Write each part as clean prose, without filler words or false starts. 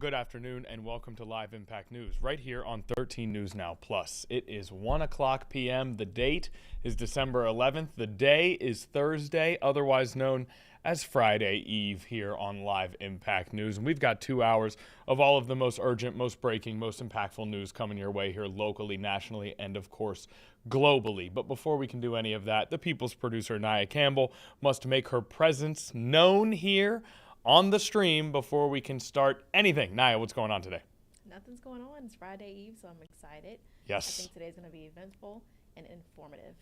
good afternoon and welcome to Live Impact News right here on 13 News Now Plus. It is 1 o'clock p.m. The date is December 11th. The day is Thursday, otherwise known as Friday Eve here on Live Impact News. And we've got 2 hours of all of the most urgent, most breaking, most impactful news coming your way here locally, nationally, and of course, globally. But before we can do any of that, the People's producer, Nia Campbell, must make her presence known here on the stream before we can start anything. Nia, what's going on today? Nothing's going on. It's Friday Eve, so I'm excited. Yes. I think today's going to be eventful and informative.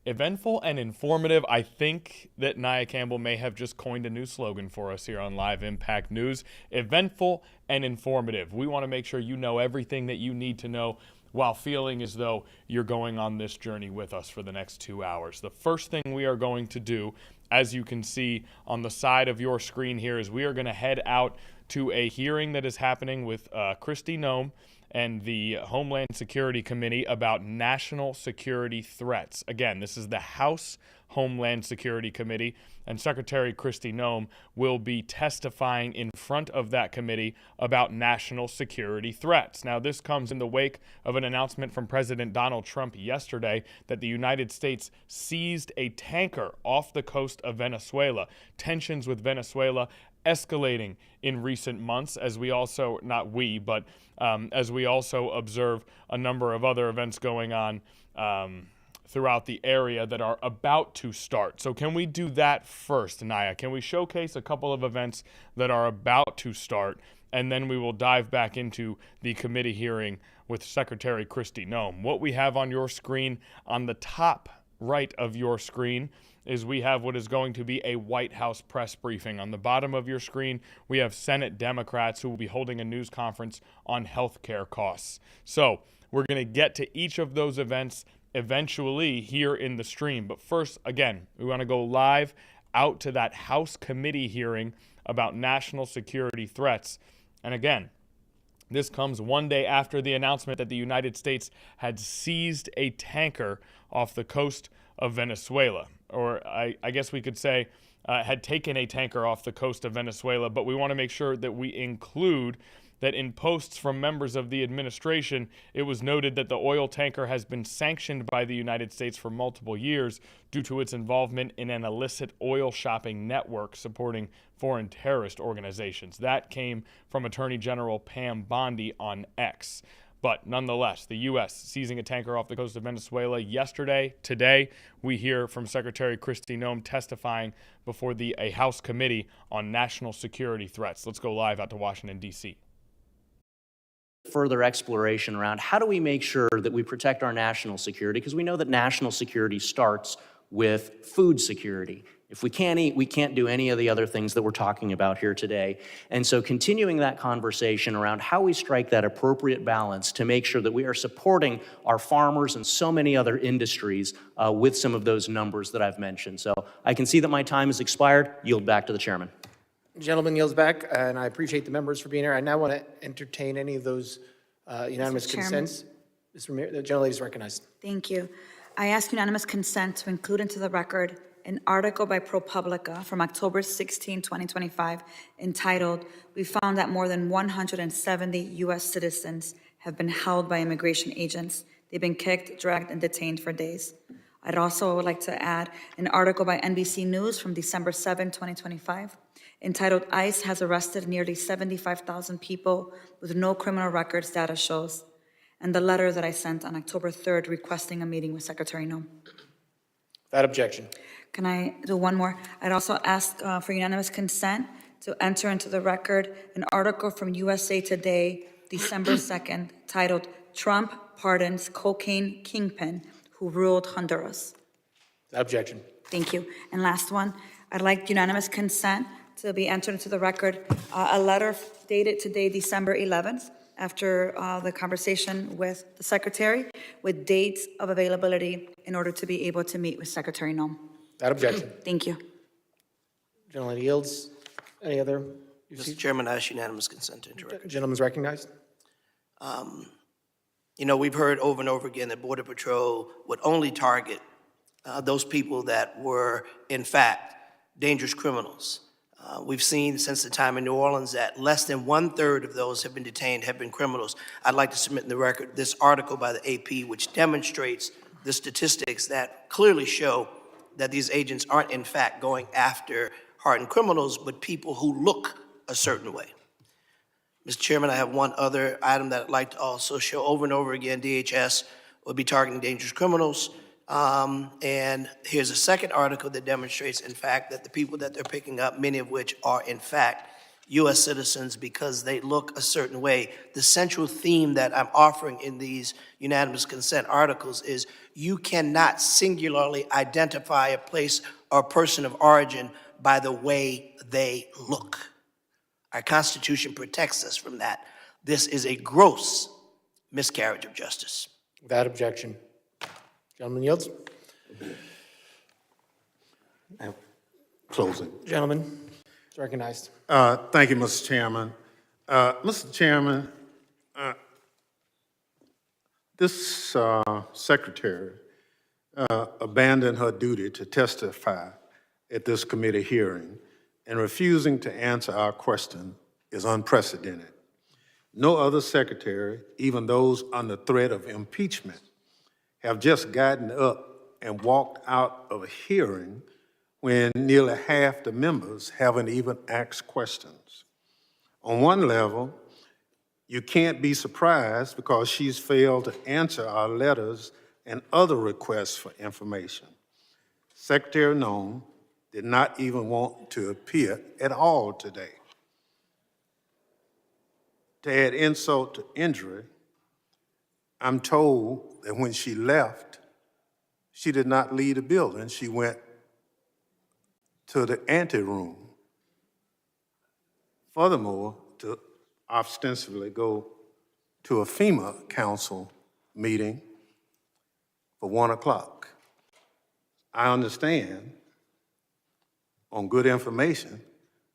Eventful and informative. I think that Nia Campbell may have just coined a new slogan for us here on Live Impact News. Eventful and informative. We want to make sure you know everything that you need to know while feeling as though you're going on this journey with us for the next 2 hours. The first thing we are going to do, as you can see on the side of your screen here, is we are going to head out to a hearing that is happening with Kristi Noem and the Homeland Security Committee about national security threats. Again, this is the House Homeland Security Committee, and Secretary Kristi Noem will be testifying in front of that committee about national security threats. Now, this comes in the wake of an announcement from President Donald Trump yesterday that the United States seized a tanker off the coast of Venezuela. Tensions with Venezuela escalating in recent months as we also, as we also observe a number of other events going on throughout the area that are about to start. So can we do that first, Nia? Can we showcase a couple of events that are about to start, and then we will dive back into the committee hearing with Secretary Kristi Noem. What we have on your screen, on the top right of your screen, is we have what is going to be a White House press briefing. On the bottom of your screen, we have Senate Democrats who will be holding a news conference on health care costs. So we're going to get to each of those events eventually here in the stream. But first, again, we want to go live out to that House committee hearing about national security threats. And again, this comes one day after the announcement that the United States had seized a tanker off the coast of Venezuela. Or I guess we could say had taken a tanker off the coast of Venezuela. But we want to make sure that we include that in posts from members of the administration, it was noted that the oil tanker has been sanctioned by the United States for multiple years due to its involvement in an illicit oil shopping network supporting foreign terrorist organizations. That came from Attorney General Pam Bondi on X. But nonetheless, the U.S. seizing a tanker off the coast of Venezuela yesterday. Today, we hear from Secretary Kristi Noem testifying before a House committee on national security threats. Let's go live out to Washington, D.C. Further exploration around how do we make sure that we protect our national security, because we know that national security starts with food security. If we can't eat, we can't do any of the other things that we're talking about here today. And so continuing that conversation around how we strike that appropriate balance to make sure that we are supporting our farmers and so many other industries with some of those numbers that I've mentioned. So I can see that my time has expired. Yield back to the chairman. Gentleman yields back, and I appreciate the members for being here. I now want to entertain any of those unanimous consents. Ms. Ramirez, the gentlelady is recognized. Thank you. I ask unanimous consent to include into the record an article by ProPublica from October 16, 2025, entitled, "We found that more than 170 U.S. citizens have been held by immigration agents. They've been kicked, dragged, and detained for days." I'd also like to add an article by NBC News from December 7, 2025, entitled, "ICE has arrested nearly 75,000 people with no criminal records, data shows," and the letter that I sent on October 3rd requesting a meeting with Secretary Noem. Without objection. Can I do one more? I'd also ask for unanimous consent to enter into the record an article from USA Today, December 2nd, titled, "Trump Pardons Cocaine Kingpin Who Ruled Honduras." Without objection. Thank you. And last one, I'd like unanimous consent to be entered into the record a letter dated today, December 11th, after the conversation with the Secretary, with dates of availability in order to be able to meet with Secretary Noem. Without objection. Thank you. Gentleman yields. Any other? Mr. Chairman, I ask unanimous consent to enter record. Gentleman's recognized. You know, we've heard over and over again that Border Patrol would only target those people that were, in fact, dangerous criminals. We've seen since the time in New Orleans that less than 1/3 of those have been detained have been criminals. I'd like to submit in the record this article by the AP, which demonstrates the statistics that clearly show that these agents aren't in fact going after hardened criminals, but people who look a certain way. Mr. Chairman, I have one other item that I'd like to also show over and over again. DHS will be targeting dangerous criminals. And here's a second article that demonstrates, in fact, that the people that they're picking up, many of which are, in fact, U.S. citizens because they look a certain way. The central theme that I'm offering in these unanimous consent articles is you cannot singularly identify a place or person of origin by the way they look. Our Constitution protects us from that. This is a gross miscarriage of justice. Without objection. Gentleman yields. Closing. Gentleman is recognized. Thank you, Mr. Chairman. Mr. Chairman, this secretary abandoned her duty to testify at this committee hearing, and refusing to answer our question is unprecedented. No other secretary, even those under threat of impeachment, have just gotten up and walked out of a hearing when nearly half the members haven't even asked questions. On one level, you can't be surprised because she's failed to answer our letters and other requests for information. Secretary Nome did not even want to appear at all today. To add insult to injury, I'm told that when she left, she did not leave the building. She went to the anteroom. Furthermore, to ostensibly go to a FEMA council meeting for 1 o'clock. I understand on good information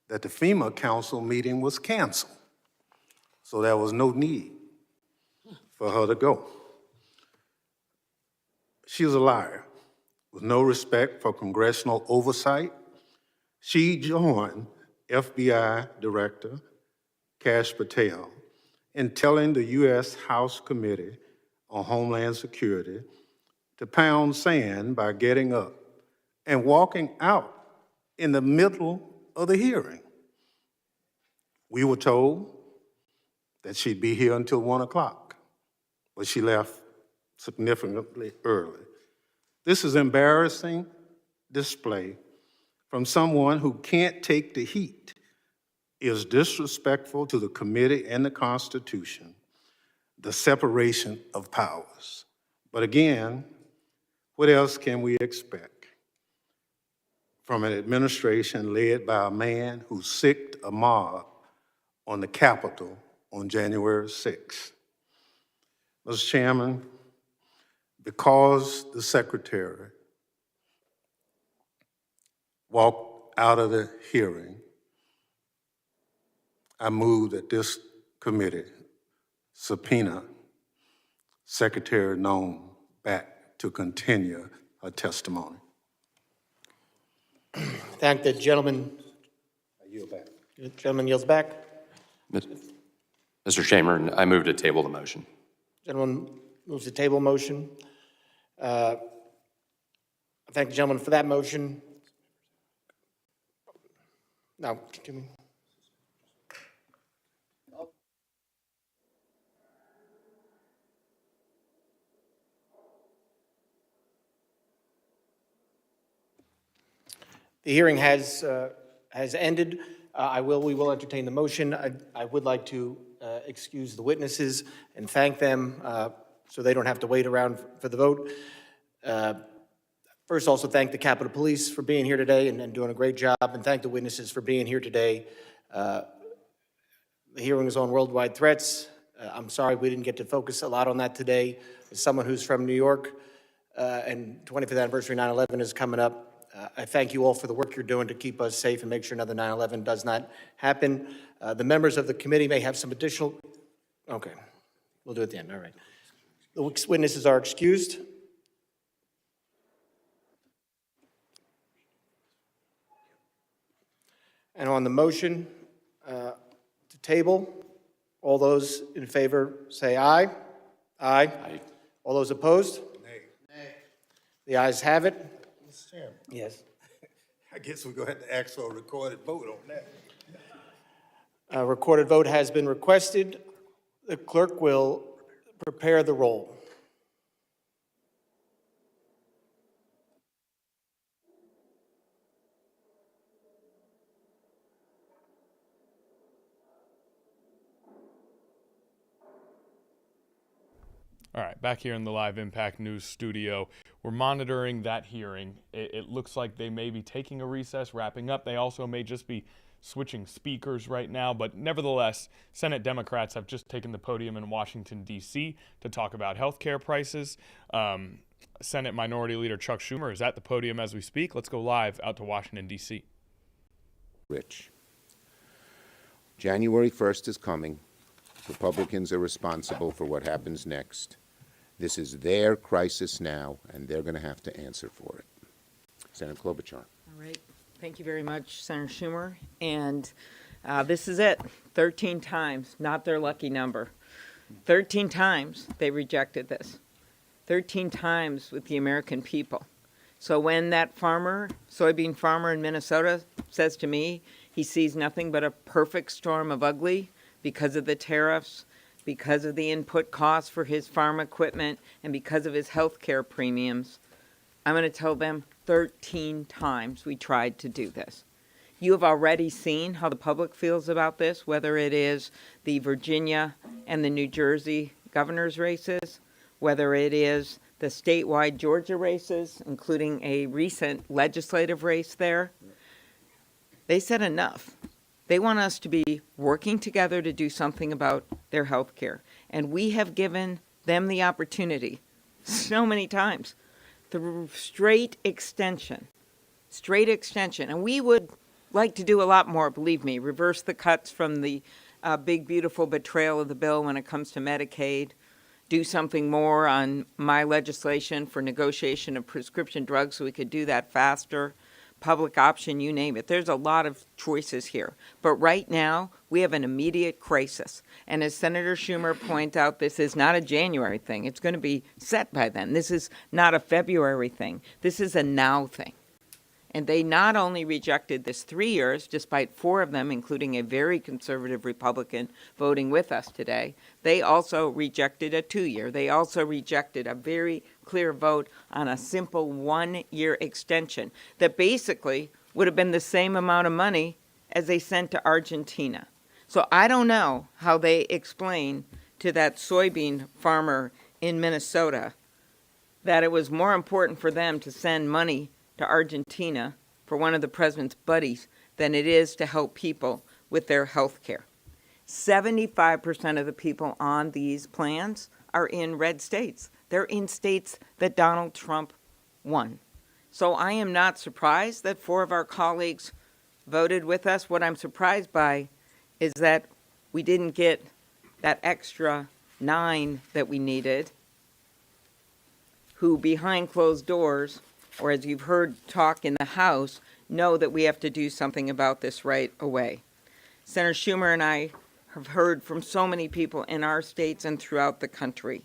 that the FEMA council meeting was canceled. So there was no need for her to go. She was a liar with no respect for congressional oversight. She joined FBI Director Kash Patel in telling the U.S. House Committee on Homeland Security to pound sand by getting up and walking out in the middle of the hearing. We were told that she'd be here until 1 o'clock, but she left significantly early. This is embarrassing display from someone who can't take the heat, is disrespectful to the committee and the Constitution, the separation of powers. But again, what else can we expect from an administration led by a man who sicked a mob on the Capitol on January 6th? Mr. Chairman, because the secretary walked out of the hearing, I move that this committee subpoena Secretary Nome back to continue her testimony. Thank the gentleman. I yield back. The gentleman yields back. Mr. Chairman, I move to table the motion. Gentleman moves the table motion. I thank the gentleman for that motion. Now, continue. The hearing has ended. We will entertain the motion. I would like to excuse the witnesses and thank them so they don't have to wait around for the vote. First, also thank the Capitol Police for being here today and doing a great job, and thank the witnesses for being here today. The hearing is on worldwide threats. I'm sorry we didn't get to focus a lot on that today. As someone who's from New York, and 25th anniversary 9/11 is coming up, I thank you all for the work you're doing to keep us safe and make sure another 9/11 does not happen. The members of the committee may have some additional, okay, we'll do it at the end, all right. The witnesses are excused. And on the motion to table, all those in favor say aye. Aye. Aye. All those opposed? Nay. The ayes have it. Mr. Chairman, Yes. I guess we're going to have to ask for a recorded vote on that. A recorded vote has been requested. The clerk will prepare the roll. All right, back here in the Live Impact News studio, we're monitoring that hearing. It looks like they may be taking a recess, wrapping up. They also may just be switching speakers right now, but nevertheless, Senate Democrats have just taken the podium in Washington, D.C. to talk about health care prices. Senate Minority Leader Chuck Schumer is at the podium as we speak. Let's go live out to Washington, D.C. Rich. January 1st is coming. Republicans are responsible for what happens next. This is their crisis now, and they're going to have to answer for it. Senator Klobuchar. All right. Thank you very much, Senator Schumer. And this is it. 13 times, not their lucky number. 13 times they rejected this. 13 times with the American people. So when that soybean farmer in Minnesota says to me he sees nothing but a perfect storm of ugly because of the tariffs, because of the input costs for his farm equipment, and because of his health care premiums, I'm going to tell them 13 times we tried to do this. You have already seen how the public feels about this, whether it is the Virginia and the New Jersey governor's races, whether it is the statewide Georgia races, including a recent legislative race there. They said enough. They want us to be working together to do something about their health care. And we have given them the opportunity so many times through straight extension. And we would like to do a lot more, believe me, reverse the cuts from the big, beautiful betrayal of the bill when it comes to Medicaid, do something more on my legislation for negotiation of prescription drugs so we could do that faster. Public option, you name it. There's a lot of choices here. But right now, we have an immediate crisis. And as Senator Schumer pointed out, this is not a January thing. It's going to be set by then. This is not a February thing. This is a now thing. And they not only rejected this 3 years, despite 4 of them, including a very conservative Republican voting with us today, they also rejected a 2-year. They also rejected a very clear vote on a simple 1-year extension that basically would have been the same amount of money as they sent to Argentina. So I don't know how they explain to that soybean farmer in Minnesota that it was more important for them to send money to Argentina for one of the president's buddies than it is to help people with their health care. 75% of the people on these plans are in red states. They're in states that Donald Trump won. So I am not surprised that 4 of our colleagues voted with us. What I'm surprised by is that we didn't get that extra 9 that we needed, who behind closed doors, or as you've heard talk in the House, know that we have to do something about this right away. Senator Schumer and I have heard from so many people in our states and throughout the country.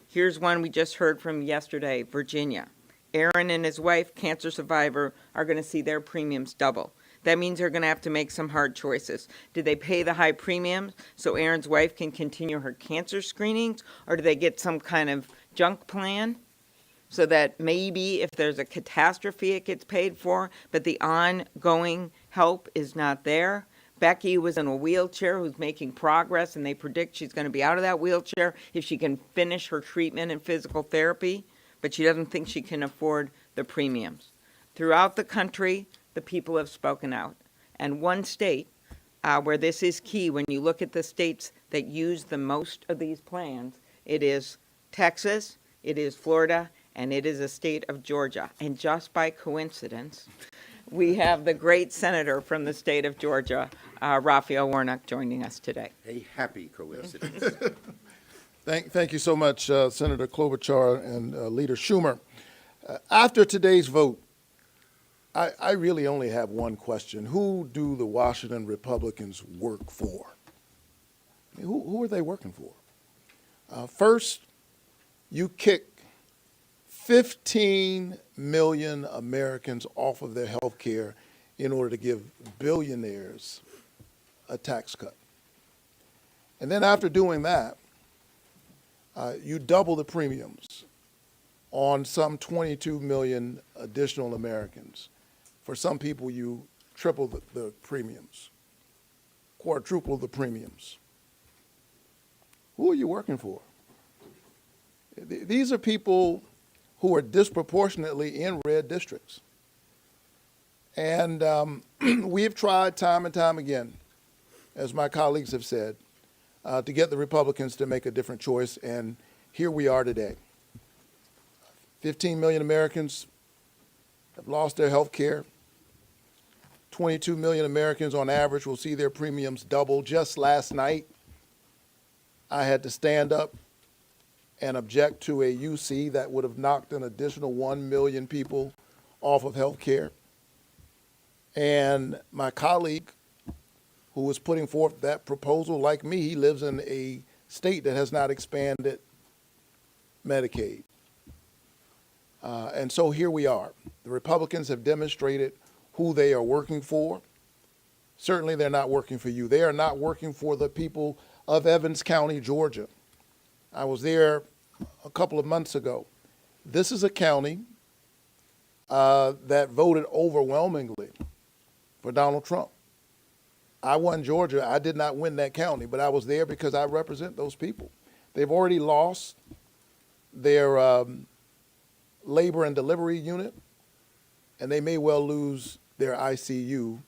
Here's one we just heard from yesterday, Virginia. Aaron and his wife, cancer survivor, are going to see their premiums double. That means they're going to have to make some hard choices. Do they pay the high premiums so Aaron's wife can continue her cancer screenings, or do they get some kind of junk plan so that maybe if there's a catastrophe it gets paid for, but the ongoing help is not there? Becky was in a wheelchair who's making progress, and they predict she's going to be out of that wheelchair if she can finish her treatment and physical therapy, but she doesn't think she can afford the premiums. Throughout the country, the people have spoken out. And one state where this is key, when you look at the states that use the most of these plans, it is Texas, it is Florida, and it is the state of Georgia. And just by coincidence, we have the great senator from the state of Georgia, Raphael Warnock, joining us today. A happy coincidence. Thank you so much, Senator Klobuchar and Leader Schumer. After today's vote, I really only have one question. Who do the Washington Republicans work for? I mean, who are they working for? First, you kick 15 million Americans off of their health care in order to give billionaires a tax cut. And then after doing that, you double the premiums on some 22 million additional Americans. For some people, you triple the premiums, quadruple the premiums. Who are you working for? These are people who are disproportionately in red districts. And we've tried time and time again, as my colleagues have said, to get the Republicans to make a different choice, and here we are today. 15 million Americans have lost their health care. 22 million Americans on average will see their premiums double. Just last night, I had to stand up and object to a UC that would have knocked an additional 1 million people off of health care. And my colleague who was putting forth that proposal, like me, he lives in a state that has not expanded Medicaid. And so here we are. The Republicans have demonstrated who they are working for. Certainly they're not working for you. They are not working for the people of Evans County, Georgia. I was there a couple of months ago. This is a county that voted overwhelmingly for Donald Trump. I won Georgia. I did not win that county, but I was there because I represent those people. They've already lost their labor and delivery unit, and they may well lose their ICU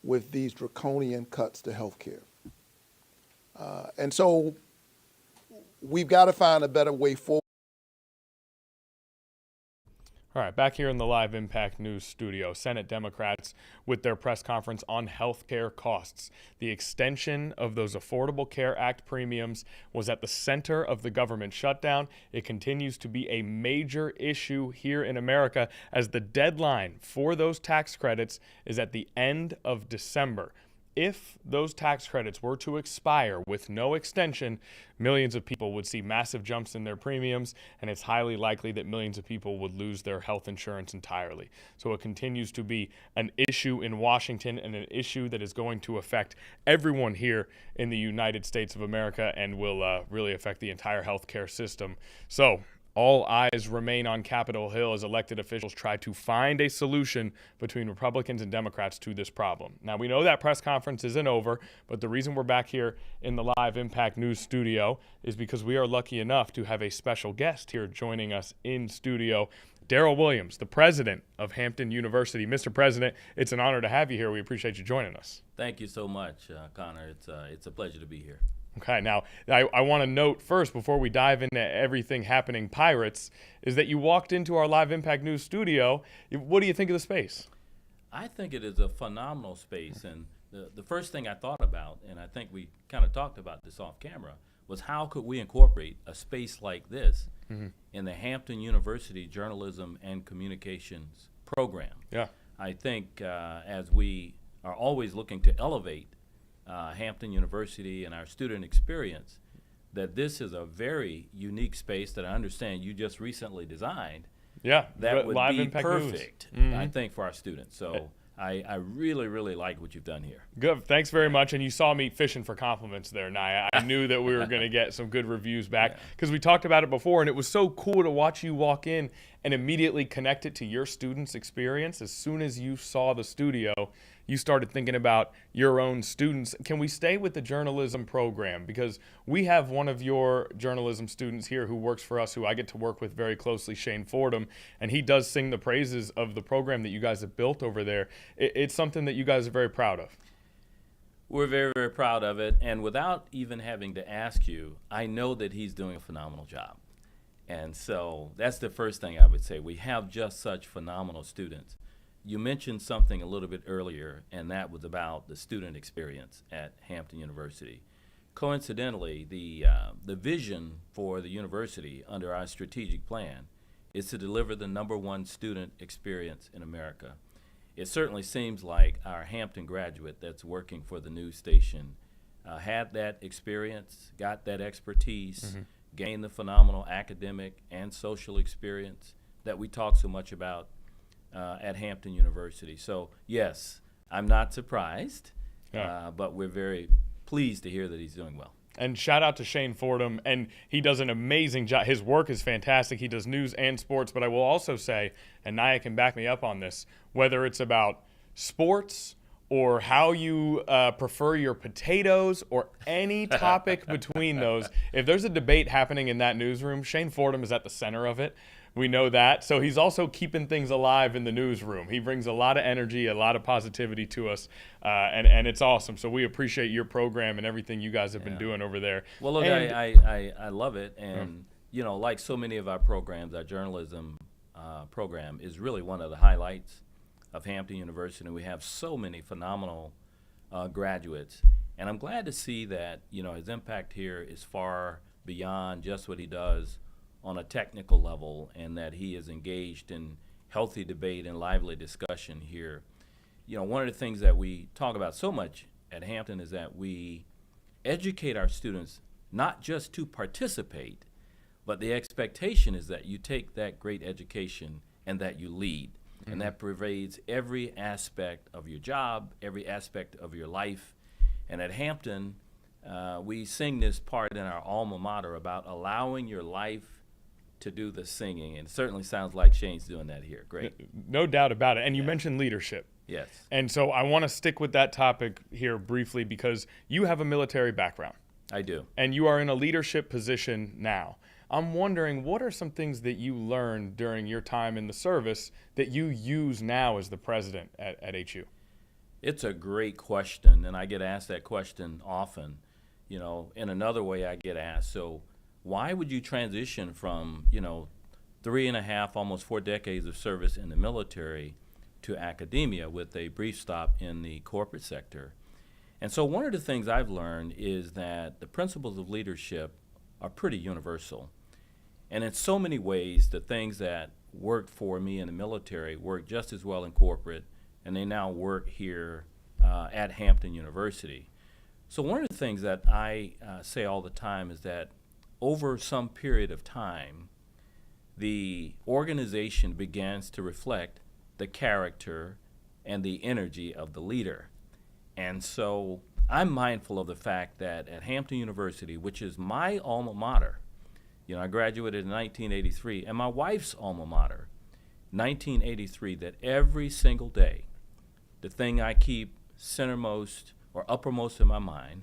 with these draconian cuts to health care. And so we've got to find a better way forward. All right, back here in the Live Impact News studio, Senate Democrats with their press conference on health care costs. The extension of those Affordable Care Act premiums was at the center of the government shutdown. It continues to be a major issue here in America as the deadline for those tax credits is at the end of December. If those tax credits were to expire with no extension, millions of people would see massive jumps in their premiums, and it's highly likely that millions of people would lose their health insurance entirely. So it continues to be an issue in Washington and an issue that is going to affect everyone here in the United States of America and will really affect the entire healthcare system. So all eyes remain on Capitol Hill as elected officials try to find a solution between Republicans and Democrats to this problem. Now, we know that press conference isn't over, but the reason we're back here in the Live Impact News studio is because we are lucky enough to have a special guest here joining us in studio, Darrell Williams, the president of Hampton University. Mr. President, it's an honor to have you here. We appreciate you joining us. Thank you so much, Connor. It's a pleasure to be here. Okay, now I want to note first before we dive into everything happening Pirates is that you walked into our Live Impact News studio. What do you think of the space? I think it is a phenomenal space, and the first thing I thought about, and I think we kind of talked about this off camera, was how could we incorporate a space like this in the Hampton University Journalism and Communications program. Yeah. I think as we are always looking to elevate Hampton University and our student experience, that this is a very unique space that I understand you just recently designed. Yeah, that would Live be Impact perfect, News. I think, for our students. So I really, really like what you've done here. Good. Thanks very much. And you saw me fishing for compliments there, Naya. I knew that we were going to get some good reviews back because we talked about it before, and it was so cool to watch you walk in and immediately connect it to your students' experience. As soon as you saw the studio, you started thinking about your own students. Can we stay with the journalism program? Because we have one of your journalism students here who works for us, who I get to work with very closely, Shane Fordham, and he does sing the praises of the program that you guys have built over there. It's something that you guys are very proud of. We're very, very proud of it. And without even having to ask you, I know that he's doing a phenomenal job. And so that's the first thing I would say. We have just such phenomenal students. You mentioned something a little bit earlier, and that was about the student experience at Hampton University. Coincidentally, the vision for the university under our strategic plan is to deliver the #1 student experience in America. it certainly seems like our Hampton graduate that's working for the news station had that experience, got that expertise, gained the phenomenal academic and social experience that we talk so much about at Hampton University. So yes, I'm not surprised, but we're very pleased to hear that he's doing well. And shout out to Shane Fordham, and he does an amazing job. His work is fantastic. He does news and sports, but I will also say, and Naya can back me up on this, whether it's about sports or how you prefer your potatoes or any topic between those, if there's a debate happening in that newsroom, Shane Fordham is at the center of it. We know that. So he's also keeping things alive in the newsroom. He brings a lot of energy, a lot of positivity to us, and it's awesome. So we appreciate your program and everything you guys have been doing over there. Well, look, And- I love it. And, you know, like so many of our programs, our journalism program is really one of the highlights of Hampton University. And we have so many phenomenal graduates. And I'm glad to see that, you know, his impact here is far beyond just what he does on a technical level, and that he is engaged in healthy debate and lively discussion here. You know, one of the things that we talk about so much at Hampton is that we educate our students not just to participate, but the expectation is that you take that great education and that you lead. And that pervades every aspect of your job, every aspect of your life. And at Hampton, we sing this part in our alma mater about allowing your life to do the singing, and it certainly sounds like Shane's doing that here. Great. No doubt about it. And you mentioned leadership. Yes. And so I want to stick with that topic here briefly because you have a military background. I do. And you are in a leadership position now. I'm wondering, what are some things that you learned during your time in the service that you use now as the president at HU? It's a great question, and I get asked that question often. You know, in another way I get asked, so why would you transition from, you know, 3.5, almost 4 decades of service in the military to academia with a brief stop in the corporate sector? And so one of the things I've learned is that the principles of leadership are pretty universal. And in so many ways, the things that worked for me in the military work just as well in corporate, and they now work here at Hampton University. So one of the things that I say all the time is that over some period of time, the organization begins to reflect the character and the energy of the leader. And so I'm mindful of the fact that at Hampton University, which is my alma mater, you know, I graduated in 1983, and my wife's alma mater, 1983, that every single day, the thing I keep centermost or uppermost in my mind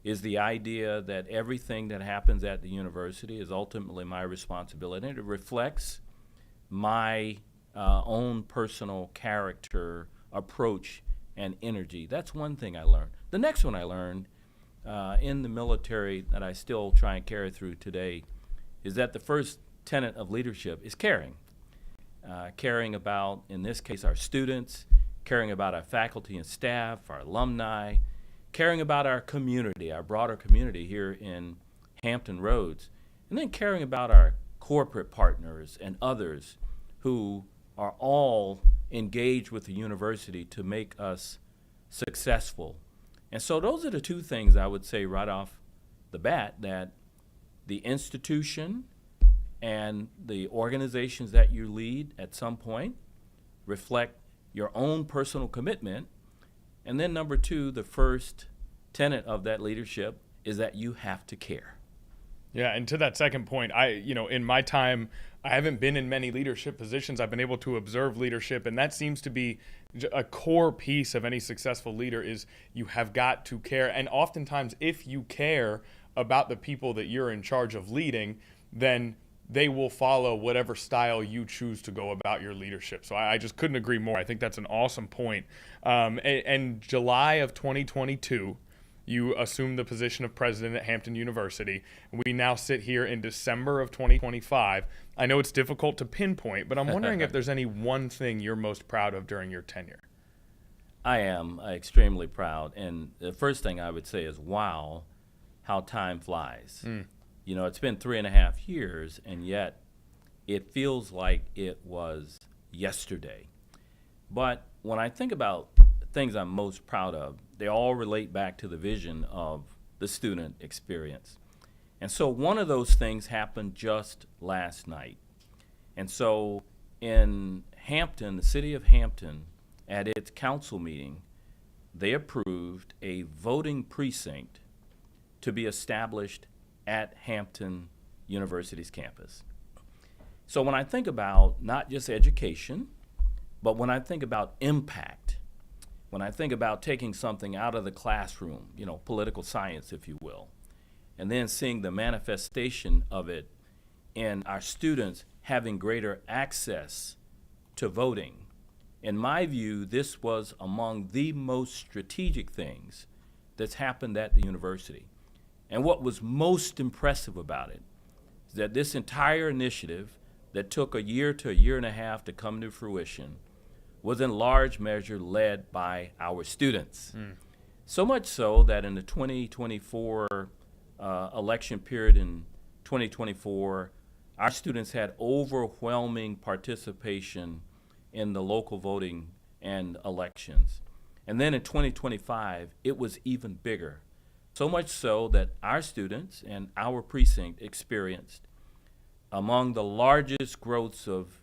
is the idea that everything that happens at the university is ultimately my responsibility, and it reflects my own personal character, approach, and energy. That's one thing I learned. The next one I learned in the military that I still try and carry through today is that the first tenet of leadership is caring. Caring about, in this case, our students, caring about our faculty and staff, our alumni, caring about our community, our broader community here in Hampton Roads, and then caring about our corporate partners and others who are all engaged with the university to make us successful. And so those are the two things I would say right off the bat, that the institution and the organizations that you lead at some point reflect your own personal commitment. And then number two, the first tenet of that leadership is that you have to care. Yeah, and to that second point, in my time, I haven't been in many leadership positions. I've been able to observe leadership, and that seems to be a core piece of any successful leader is you have got to care. And oftentimes, if you care about the people that you're in charge of leading, then they will follow whatever style you choose to go about your leadership. So I just couldn't agree more. I think that's an awesome point. And July of 2022, you assumed the position of president at Hampton University. We now sit here in December of 2025. I know it's difficult to pinpoint, but I'm wondering if there's any one thing you're most proud of during your tenure. I am extremely proud. And the first thing I would say is, wow, how time flies. You know, it's been 3.5 years, and yet it feels like it was yesterday. But when I think about things I'm most proud of, they all relate back to the vision of the student experience. And so one of those things happened just last night. And so in Hampton, the city of Hampton, at its council meeting, they approved a voting precinct to be established at Hampton University's campus. So when I think about not just education, but when I think about impact, when I think about taking something out of the classroom, you know, political science, if you will, and then seeing the manifestation of it in our students having greater access to voting, in my view, this was among the most strategic things that's happened at the university. And what was most impressive about it is that this entire initiative that took a year to a year and a half to come to fruition was in large measure led by our students. So much so that in the 2024 election period in 2024, our students had overwhelming participation in the local voting and elections. And then in 2025, it was even bigger. So much so that our students and our precinct experienced among the largest growths of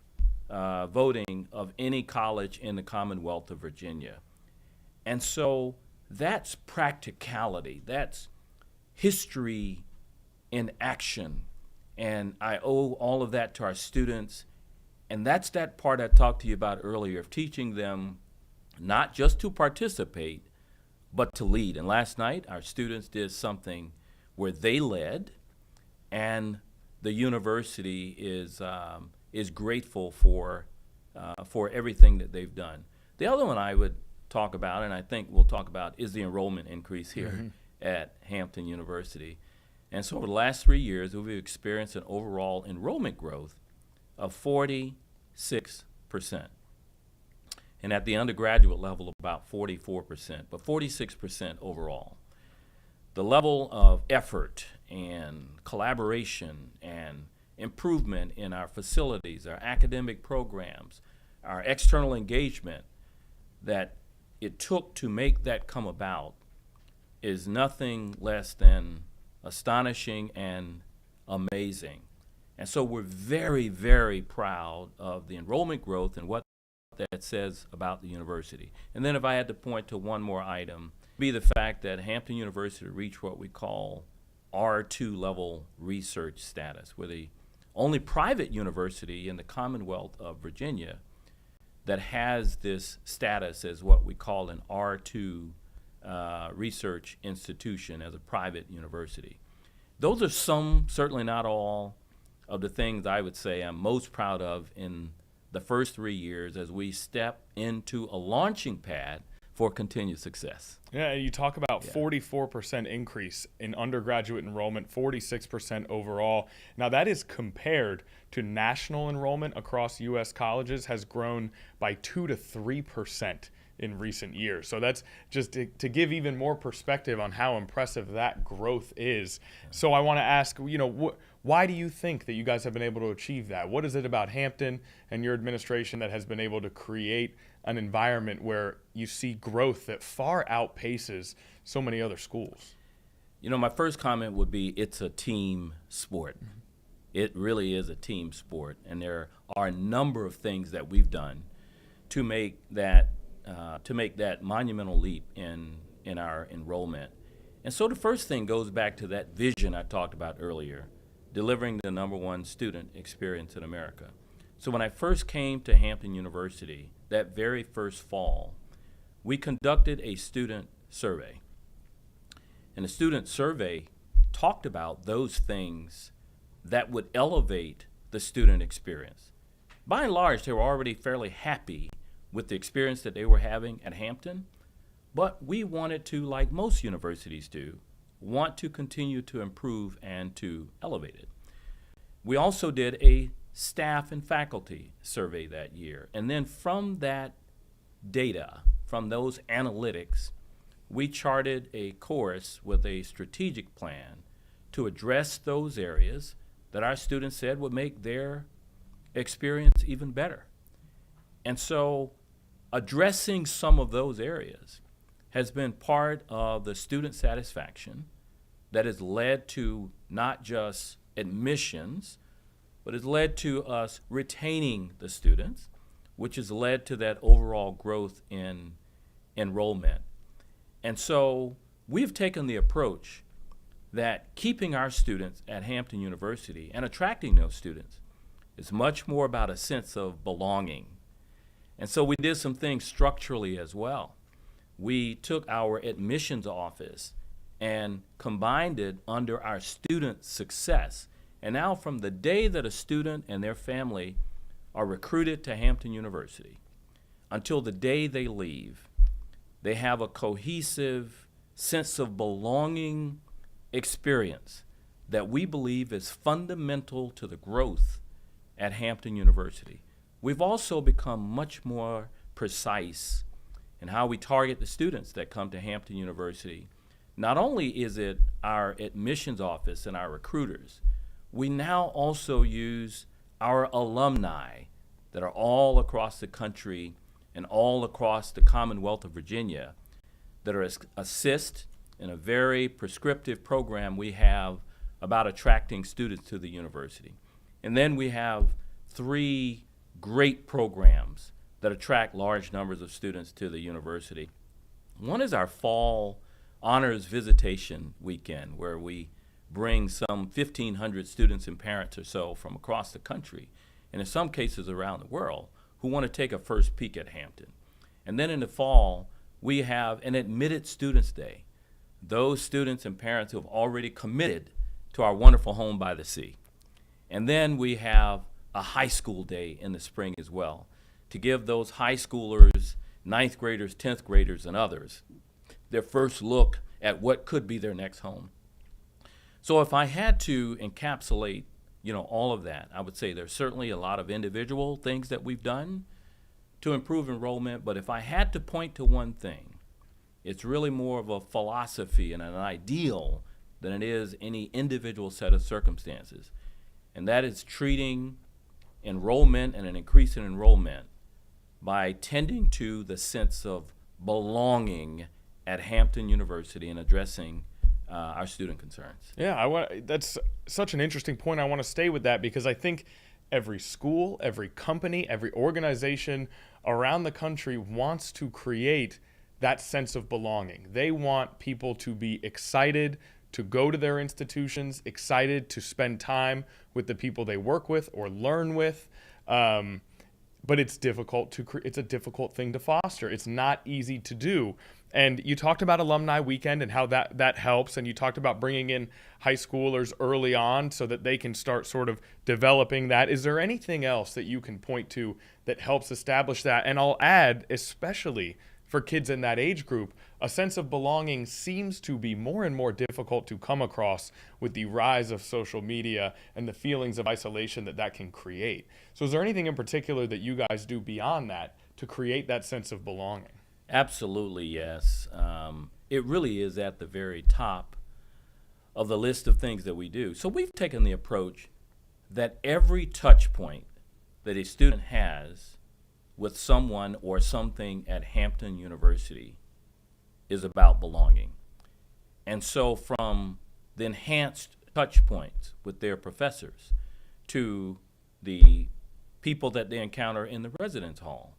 voting of any college in the Commonwealth of Virginia. And so that's practicality, that's history in action. And I owe all of that to our students. And that's that part I talked to you about earlier of teaching them not just to participate, but to lead. And last night, our students did something where they led, and the university is grateful for everything that they've done. The other one I would talk about, and I think we'll talk about, is the enrollment increase here at Hampton University. And so over the last 3 years, we've experienced an overall enrollment growth of 46%. And at the undergraduate level, about 44%, but 46% overall. The level of effort and collaboration and improvement in our facilities, our academic programs, our external engagement that it took to make that come about is nothing less than astonishing and amazing. And so we're very, very proud of the enrollment growth and what that says about the university. And then if I had to point to one more item, be the fact that Hampton University reached what we call R2 level research status. We're the only private university in the Commonwealth of Virginia that has this status as what we call an R2 research institution as a private university. Those are some, certainly not all, of the things I would say I'm most proud of in the first 3 years as we step into a launching pad for continued success. Yeah, you talk about 44% increase in undergraduate enrollment, 46% overall. Now that is compared to national enrollment across U.S. colleges has grown by 2 to 3% in recent years. So that's just to give even more perspective on how impressive that growth is. So I want to ask, why do you think that you guys have been able to achieve that? What is it about Hampton and your administration that has been able to create an environment where you see growth that far outpaces so many other schools? My first comment would be it's a team sport. It really is a team sport, and there are a number of things that we've done to make that monumental leap in our enrollment. And so the first thing goes back to that vision I talked about earlier, delivering the #1 student experience in America. So when I first came to Hampton University, that very first fall, we conducted a student survey. And the student survey talked about those things that would elevate the student experience. By and large, they were already fairly happy with the experience that they were having at Hampton, but we wanted to, like most universities do, want to continue to improve and to elevate it. We also did a staff and faculty survey that year, and then from that data, from those analytics, we charted a course with a strategic plan to address those areas that our students said would make their experience even better. And so addressing some of those areas has been part of the student satisfaction that has led to not just admissions, but has led to us retaining the students, which has led to that overall growth in enrollment. And so we've taken the approach that keeping our students at Hampton University and attracting those students is much more about a sense of belonging. And so we did some things structurally as well. We took our admissions office and combined it under our student success. And now from the day that a student and their family are recruited to Hampton University until the day they leave, they have a cohesive sense of belonging experience that we believe is fundamental to the growth at Hampton University. We've also become much more precise in how we target the students that come to Hampton University. Not only is it our admissions office and our recruiters, we now also use our alumni that are all across the country and all across the Commonwealth of Virginia that are assist in a very prescriptive program we have about attracting students to the university. And then we have 3 great programs that attract large numbers of students to the university. One is our fall honors visitation weekend, where we bring some 1,500 students and parents or so from across the country, and in some cases around the world, who want to take a first peek at Hampton. And then in the fall, we have an admitted students day. Those students and parents who have already committed to our wonderful home by the sea. And then we have a high school day in the spring as well, to give those high schoolers, 9th graders, 10th graders, and others their first look at what could be their next home. So if I had to encapsulate, all of that, I would say there's certainly a lot of individual things that we've done to improve enrollment, but if I had to point to one thing, it's really more of a philosophy and an ideal than it is any individual set of circumstances. And that is treating enrollment and an increase in enrollment by tending to the sense of belonging at Hampton University and addressing our student concerns. Yeah, that's such an interesting point. I want to stay with that because I think every school, every company, every organization around the country wants to create that sense of belonging. They want people to be excited to go to their institutions, excited to spend time with the people they work with or learn with. But it's difficult it's a difficult thing to foster. It's not easy to do. And you talked about Alumni Weekend and how that helps. And you talked about bringing in high schoolers early on so that they can start sort of developing that. Is there anything else that you can point to that helps establish that? And I'll add, especially for kids in that age group, a sense of belonging seems to be more and more difficult to come across with the rise of social media and the feelings of isolation that can create. So is there anything in particular that you guys do beyond that to create that sense of belonging? Absolutely, yes. It really is at the very top of the list of things that we do. So we've taken the approach that every touch point that a student has with someone or something at Hampton University is about belonging. And so from the enhanced touch points with their professors to the people that they encounter in the residence hall,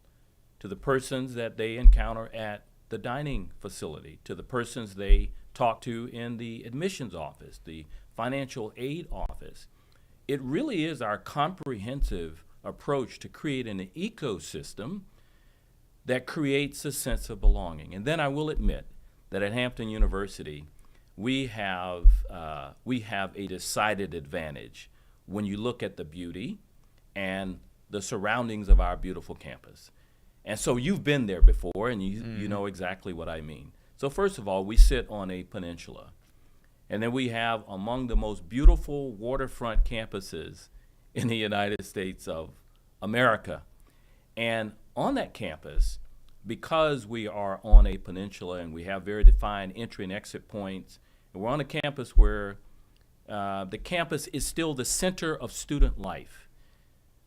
to the persons that they encounter at the dining facility, to the persons they talk to in the admissions office, the financial aid office. It really is our comprehensive approach to create an ecosystem that creates a sense of belonging. And then I will admit that at Hampton University, we have a decided advantage when you look at the beauty and the surroundings of our beautiful campus. And so you've been there before, and you know exactly what I mean. So first of all, we sit on a peninsula, and then we have among the most beautiful waterfront campuses in the United States of America. And on that campus, because we are on a peninsula and we have very defined entry and exit points, and we're on a campus where the campus is still the center of student life,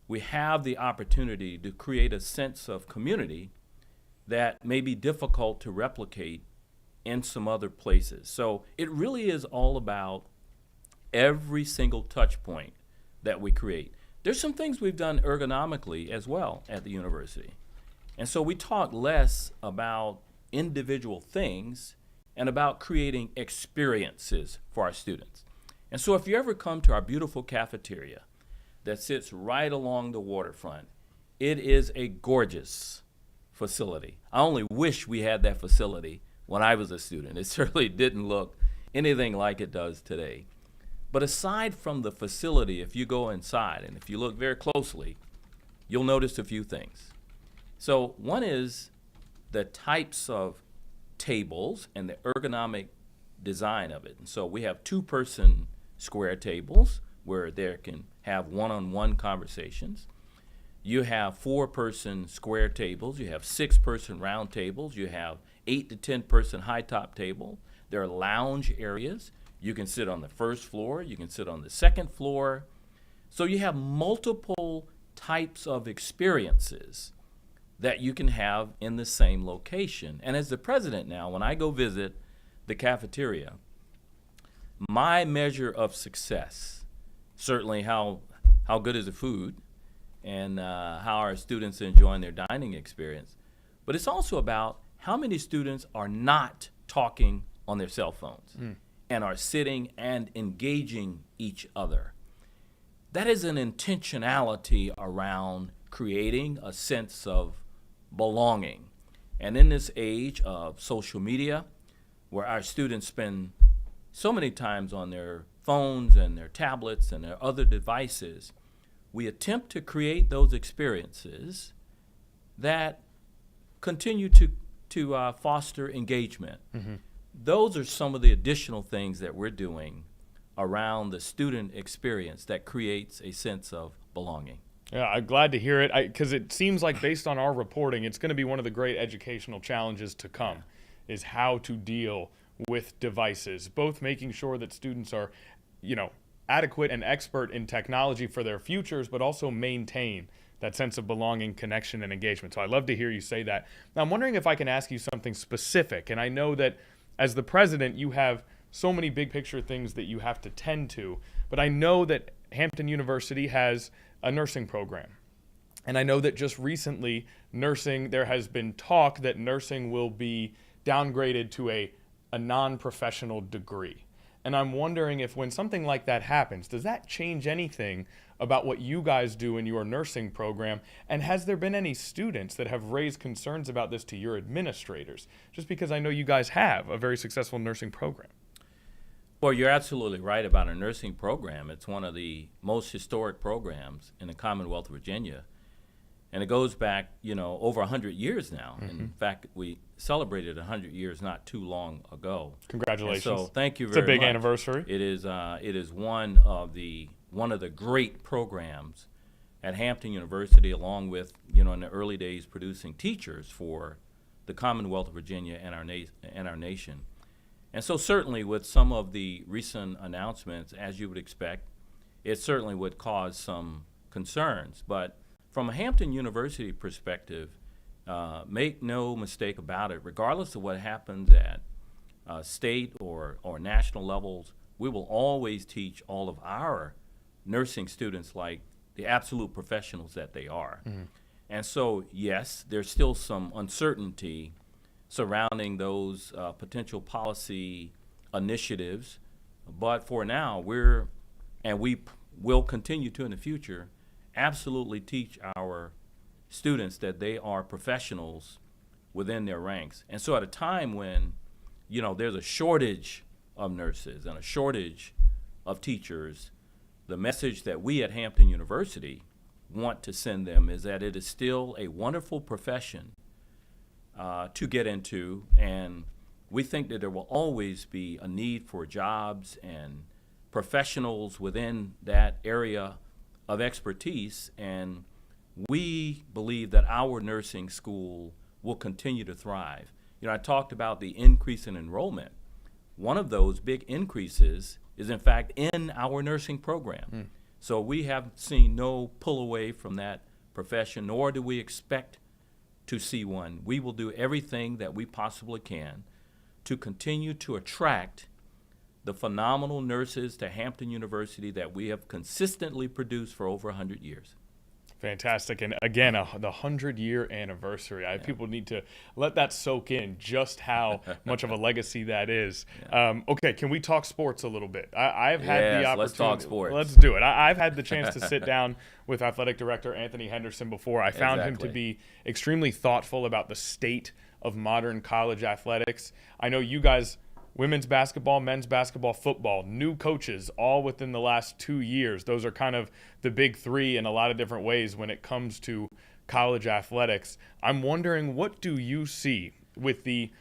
we have the opportunity to create a sense of community that may be difficult to replicate in some other places. So it really is all about every single touch point that we create. There's some things we've done ergonomically as well at the university. And so we talk less about individual things and about creating experiences for our students. And so if you ever come to our beautiful cafeteria that sits right along the waterfront, it is a gorgeous facility. I only wish we had that facility when I was a student. It certainly didn't look anything like it does today. But aside from the facility, if you go inside and if you look very closely, you'll notice a few things. So one is the types of tables and the ergonomic design of it. And so we have 2-person square tables where there can have one-on-one conversations. You have 4-person square tables. You have 6-person round tables. You have 8 to 10-person high-top table. There are lounge areas. You can sit on the first floor. You can sit on the second floor. So you have multiple types of experiences that you can have in the same location. And as the president now, when I go visit the cafeteria, my measure of success, certainly how good is the food and how our students are enjoying their dining experience, but it's also about how many students are not talking on their cell phones and are sitting and engaging each other. That is an intentionality around creating a sense of belonging. And in this age of social media, where our students spend so many times on their phones and their tablets and their other devices, we attempt to create those experiences that continue to foster engagement. Those are some of the additional things that we're doing around the student experience that creates a sense of belonging. Yeah, I'm glad to hear it because it seems like based on our reporting, it's going to be one of the great educational challenges to come is how to deal with devices, both making sure that students are, adequate and expert in technology for their futures, but also maintain that sense of belonging, connection, and engagement. So I love to hear you say that. Now, I'm wondering if I can ask you something specific, and I know that as the president, you have so many big picture things that you have to tend to, but I know that Hampton University has a nursing program. And I know that just recently, there has been talk that nursing will be downgraded to a non-professional degree. And I'm wondering if when something like that happens, does that change anything about what you guys do in your nursing program? And has there been any students that have raised concerns about this to your administrators? Just because I know you guys have a very successful nursing program. Well, you're absolutely right about our nursing program. It's one of the most historic programs in the Commonwealth of Virginia. And it goes back, over 100 years now. In fact, we celebrated 100 years not too long ago. Congratulations. And so thank you very much. It's a big anniversary. It is one of the great programs at Hampton University, along with, in the early days producing teachers for the Commonwealth of Virginia and our nation. And so certainly with some of the recent announcements, as you would expect, it certainly would cause some concerns. But from a Hampton University perspective, make no mistake about it, regardless of what happens at state or national levels, we will always teach all of our nursing students like the absolute professionals that they are. And so, yes, there's still some uncertainty surrounding those potential policy initiatives, but for now, we will continue to in the future absolutely teach our students that they are professionals within their ranks. And so at a time when, there's a shortage of nurses and a shortage of teachers, the message that we at Hampton University want to send them is that it is still a wonderful profession to get into, and we think that there will always be a need for jobs and professionals within that area of expertise, and we believe that our nursing school will continue to thrive. I talked about the increase in enrollment. One of those big increases is in fact in our nursing program. So we have seen no pull away from that profession, nor do we expect to C1. We will do everything that we possibly can to continue to attract the phenomenal nurses to Hampton University that we have consistently produced for over 100 years. Fantastic. And again, the 100-year anniversary. People need to let that soak in, just how much of a legacy that is. Okay, can we talk sports a little bit? I've had the opportunity. Let's talk sports. Let's do it. I've had the chance to sit down with athletic director Anthony Henderson before. I found him to be extremely thoughtful about the state of modern college athletics. I know you guys, women's basketball, men's basketball, football, new coaches all within the last 2 years. Those are kind of the big three in a lot of different ways when it comes to college athletics. I'm wondering, what do you see with the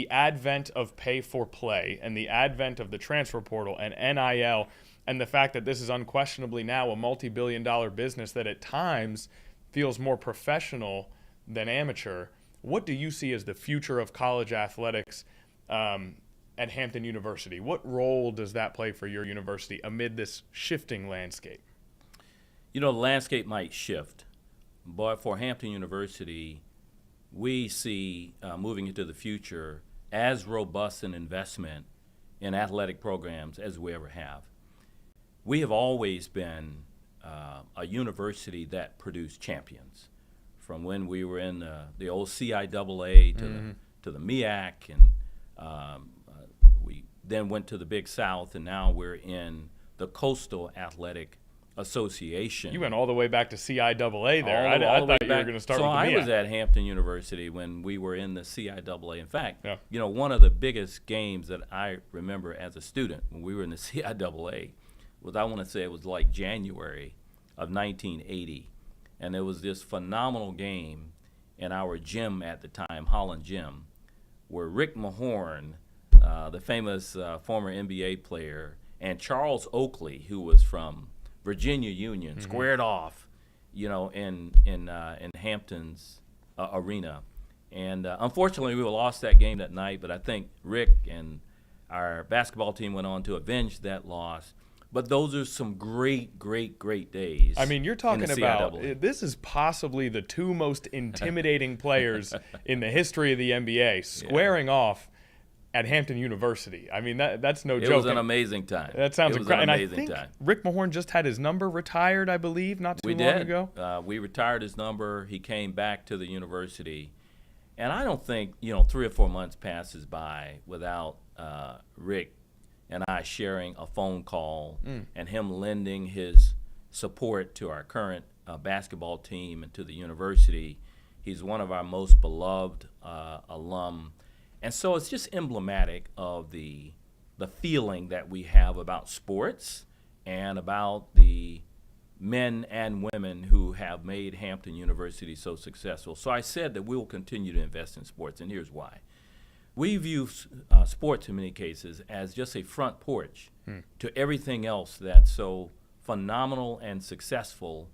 advent of pay for play and the advent of the transfer portal and NIL, and the fact that this is unquestionably now a multi-billion-dollar business that at times feels more professional than amateur? What do you see as the future of college athletics at Hampton University? What role does that play for your university amid this shifting landscape? You know, the landscape might shift, but for Hampton University, we see moving into the future as robust an investment in athletic programs as we ever have. We have always been a university that produced champions, from when we were in the old CIAA to the MEAC, and we then went to the Big South, and now we're in the Coastal Athletic Association. You went all the way back to CIAA there. I All the way thought you were back. going to start so with the I MEAC. was at Hampton University when we were in the CIAA. In fact, Yeah. you know, one of the biggest games that I remember as a student when we were in the CIAA was, I want to say it was like January of 1980. And there was this phenomenal game in our gym at the time, Holland Gym, where Rick Mahorn, the famous former NBA player, and Charles Oakley, who was from Virginia Union, squared off, you know, in Hampton's arena. And unfortunately, we lost that game that night, but I think Rick and our basketball team went on to avenge that loss. But those are some great, great, great days. I mean, you're talking in the about, CIAA. this is possibly the two most intimidating players in the history of the NBA squaring off at Hampton University. I mean, that's no joke. It was an amazing time. That sounds It was an incredible. And I amazing think time. Rick Mahorn just had his number retired, I believe, not too We long did. ago. We retired his number. He came back to the university. And I don't think, you know, 3 or 4 months passes by without Rick and I sharing a phone call and him lending his support to our current basketball team and to the university. He's one of our most beloved alum. And so it's just emblematic of the feeling that we have about sports and about the men and women who have made Hampton University so successful. So I said that we will continue to invest in sports, and here's why. We view sports in many cases as just a front porch to everything else that's so phenomenal and successful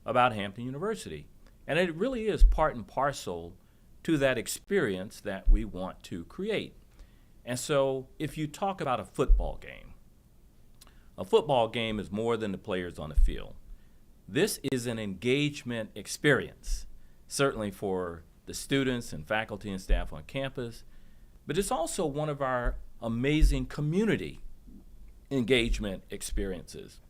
about Hampton University. And it really is part and parcel to that experience that we want to create. And so if you talk about a football game is more than the players on the field. This is an engagement experience, certainly for the students and faculty and staff on campus, but it's also one of our amazing community engagement experiences.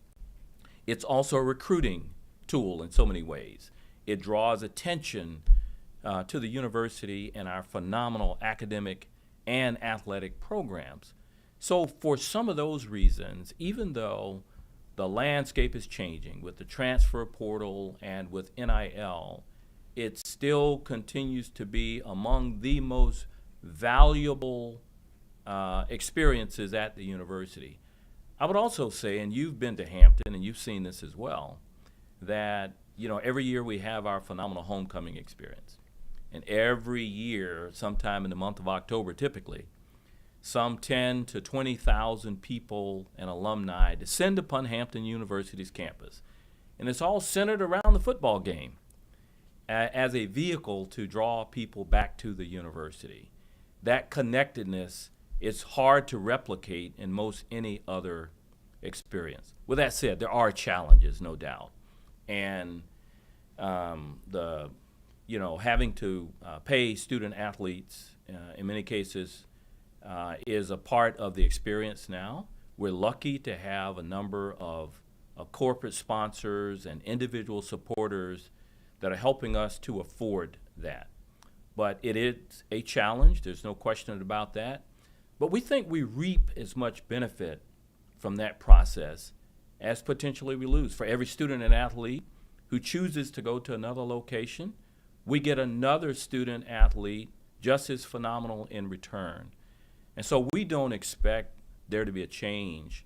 It's also a recruiting tool in so many ways. It draws attention to the university and our phenomenal academic and athletic programs. So for some of those reasons, even though the landscape is changing with the transfer portal and with NIL, it still continues to be among the most valuable experiences at the university. I would also say, and you've been to Hampton and you've seen this as well, that, you know, every year we have our phenomenal homecoming experience. And every year, sometime in the month of October typically, some 10 to 20,000 people and alumni descend upon Hampton University's campus. And it's all centered around the football game as a vehicle to draw people back to the university. That connectedness is hard to replicate in most any other experience. With that said, there are challenges, no doubt. And the having to pay student athletes in many cases is a part of the experience now. We're lucky to have a number of corporate sponsors and individual supporters that are helping us to afford that. But it is a challenge, there's no question about that. But we think we reap as much benefit from that process as potentially we lose. For every student and athlete who chooses to go to another location, we get another student athlete just as phenomenal in return. And so we don't expect there to be a change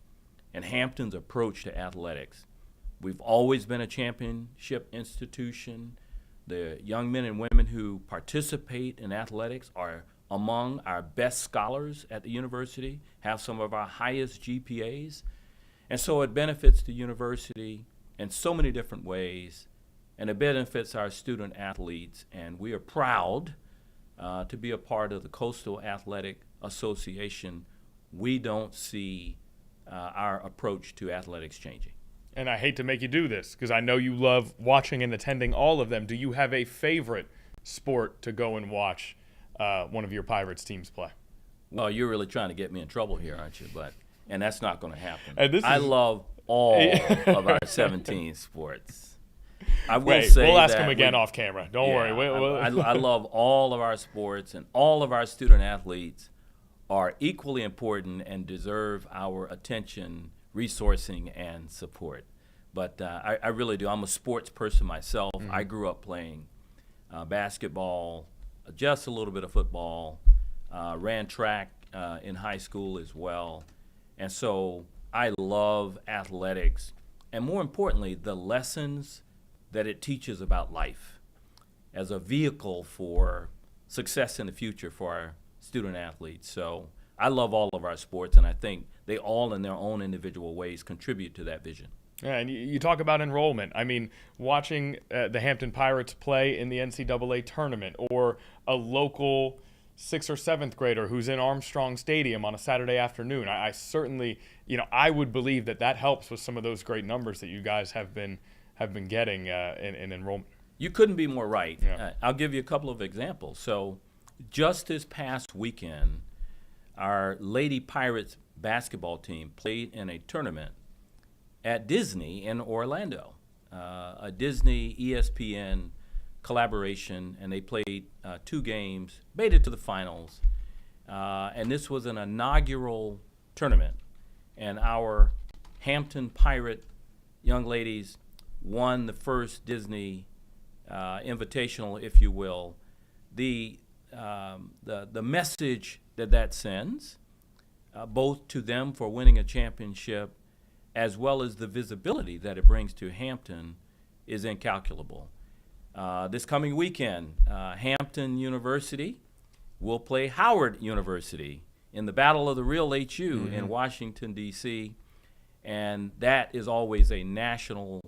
in Hampton's approach to athletics. We've always been a championship institution. The young men and women who participate in athletics are among our best scholars at the university, have some of our highest GPAs. And so it benefits the university in so many different ways, and it benefits our student athletes. And we are proud to be a part of the Coastal Athletic Association. We don't see our approach to athletics changing. And I hate to make you do this because I know you love watching and attending all of them. Do you have a favorite sport to go and watch one of your Pirates teams play? Well, you're really trying to get me in trouble here, aren't you? And that's not going to happen. I love all of our 17 sports. I will Wait, say we'll ask that him again off camera. Don't worry. I love all of our sports, and all of our student athletes are equally important and deserve our attention, resourcing, and support. But I really do. I'm a sports person myself. Mm-hmm. I grew up playing basketball, just a little bit of football, ran track in high school as well. And so I love athletics, and more importantly, the lessons that it teaches about life as a vehicle for success in the future for our student athletes. So I love all of our sports, and I think they all in their own individual ways contribute to that vision. Yeah, and you talk about enrollment. I mean, watching the Hampton Pirates play in the NCAA tournament, or a local 6th or 7th grader who's in Armstrong Stadium on a Saturday afternoon, I certainly, I would believe that helps with some of those great numbers that you guys have been getting in enrollment. You couldn't be more right. Yeah. I'll give you a couple of examples. So just this past weekend, our Lady Pirates basketball team played in a tournament at Disney in Orlando, a Disney ESPN collaboration, and they played 2 games, made it to the finals, and this was an inaugural tournament, and our Hampton Pirate young ladies won the first Disney invitational, if you will. The message that sends, both to them for winning a championship, as well as the visibility that it brings to Hampton, is incalculable. This coming weekend, Hampton University will play Howard University in the Battle of the Real HU in Washington, D.C., and that is always a national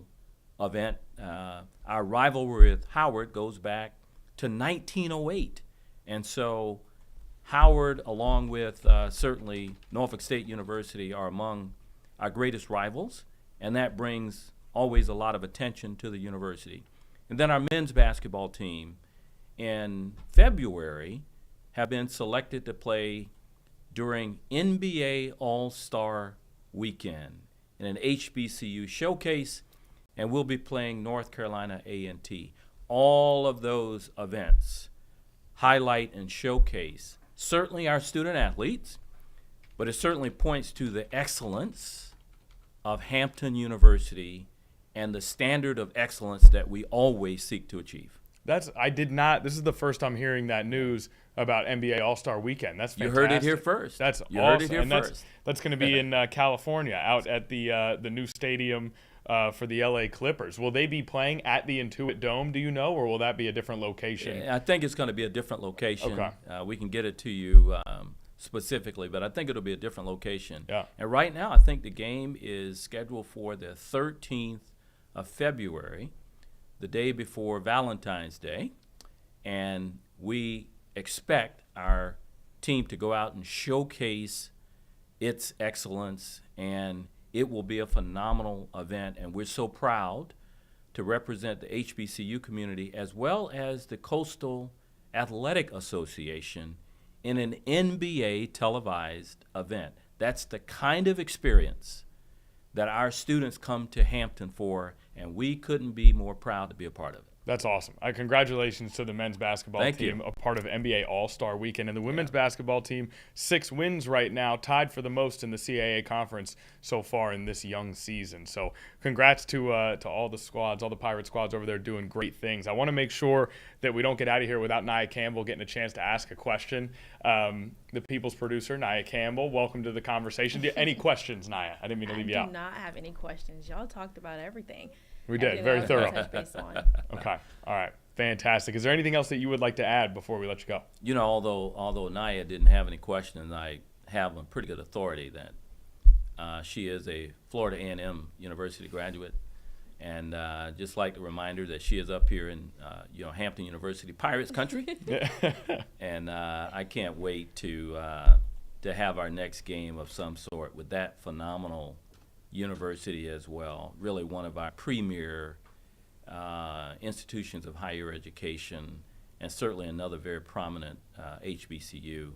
event. Our rivalry with Howard goes back to 1908, and so Howard, along with certainly Norfolk State University, are among our greatest rivals, and that brings always a lot of attention to the university. And then our men's basketball team in February have been selected to play during NBA All-Star Weekend in an HBCU showcase, and we'll be playing North Carolina A&T. All of those events highlight and showcase certainly our student athletes, but it certainly points to the excellence of Hampton University and the standard of excellence that we always seek to achieve. This is the first I'm hearing that news about NBA All-Star Weekend. That's fantastic. You heard it here first. That's you awesome. Heard it here and first. That's going to be in California, out at the new stadium for the LA Clippers. Will they be playing at the Intuit Dome, do you know, or will that be a different location? I think it's going to be a different location. Okay. We can get it to you specifically, but I think it'll be a different location. Yeah. And right now, I think the game is scheduled for the 13th of February, the day before Valentine's Day, and we expect our team to go out and showcase its excellence, and it will be a phenomenal event, and we're so proud to represent the HBCU community as well as the Coastal Athletic Association in an NBA televised event. That's the kind of experience that our students come to Hampton for, and we couldn't be more proud to be a part of it. That's awesome. Congratulations to the men's basketball Thank team, you. a part of NBA All-Star Weekend. And the women's basketball team, 6 wins right now, tied for the most in the CAA conference so far in this young season. So congrats to all the squads, all the Pirate squads over there doing great things. I want to make sure that we don't get out of here without Nia Campbell getting a chance to ask a question. The People's producer, Nia Campbell, welcome to the conversation. Any questions, Nia? I didn't mean to leave you I out. do not have any questions. Y'all talked about everything. We did. Everything Very I was thorough. gonna touch base on. Okay. All right. Fantastic. Is there anything else that you would like to add before we let you go? You know, although Naya didn't have any questions, I have a pretty good authority that she is a Florida A&M University graduate, and just like to remind her that she is up here in Hampton University Pirates country, and I can't wait to have our next game of some sort with that phenomenal university as well. Really one of our premier institutions of higher education, and certainly another very prominent HBCU.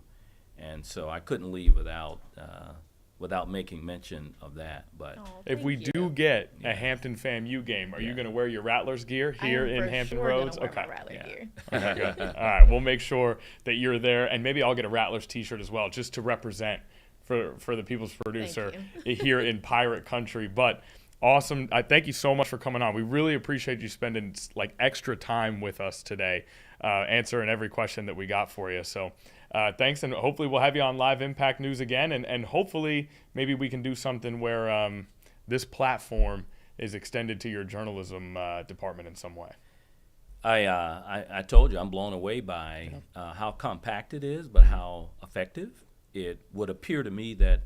And so I couldn't leave without making mention of that. But If we do get a Hampton FAMU game, are you going to wear your Rattlers gear here in Hampton Roads? Okay. Gear. Okay, good. All right, we'll make sure that you're there, and maybe I'll get a Rattlers T-shirt as well, just to represent for the People's producer here in Pirate Country. But awesome. I thank you so much for coming on. We really appreciate you spending like extra time with us today, answering every question that we got for you. So thanks, and hopefully we'll have you on Live Impact News again, and hopefully maybe we can do something where this platform is extended to your journalism department in some way. I told you I'm blown away by how compact it is, but how effective. It would appear to me that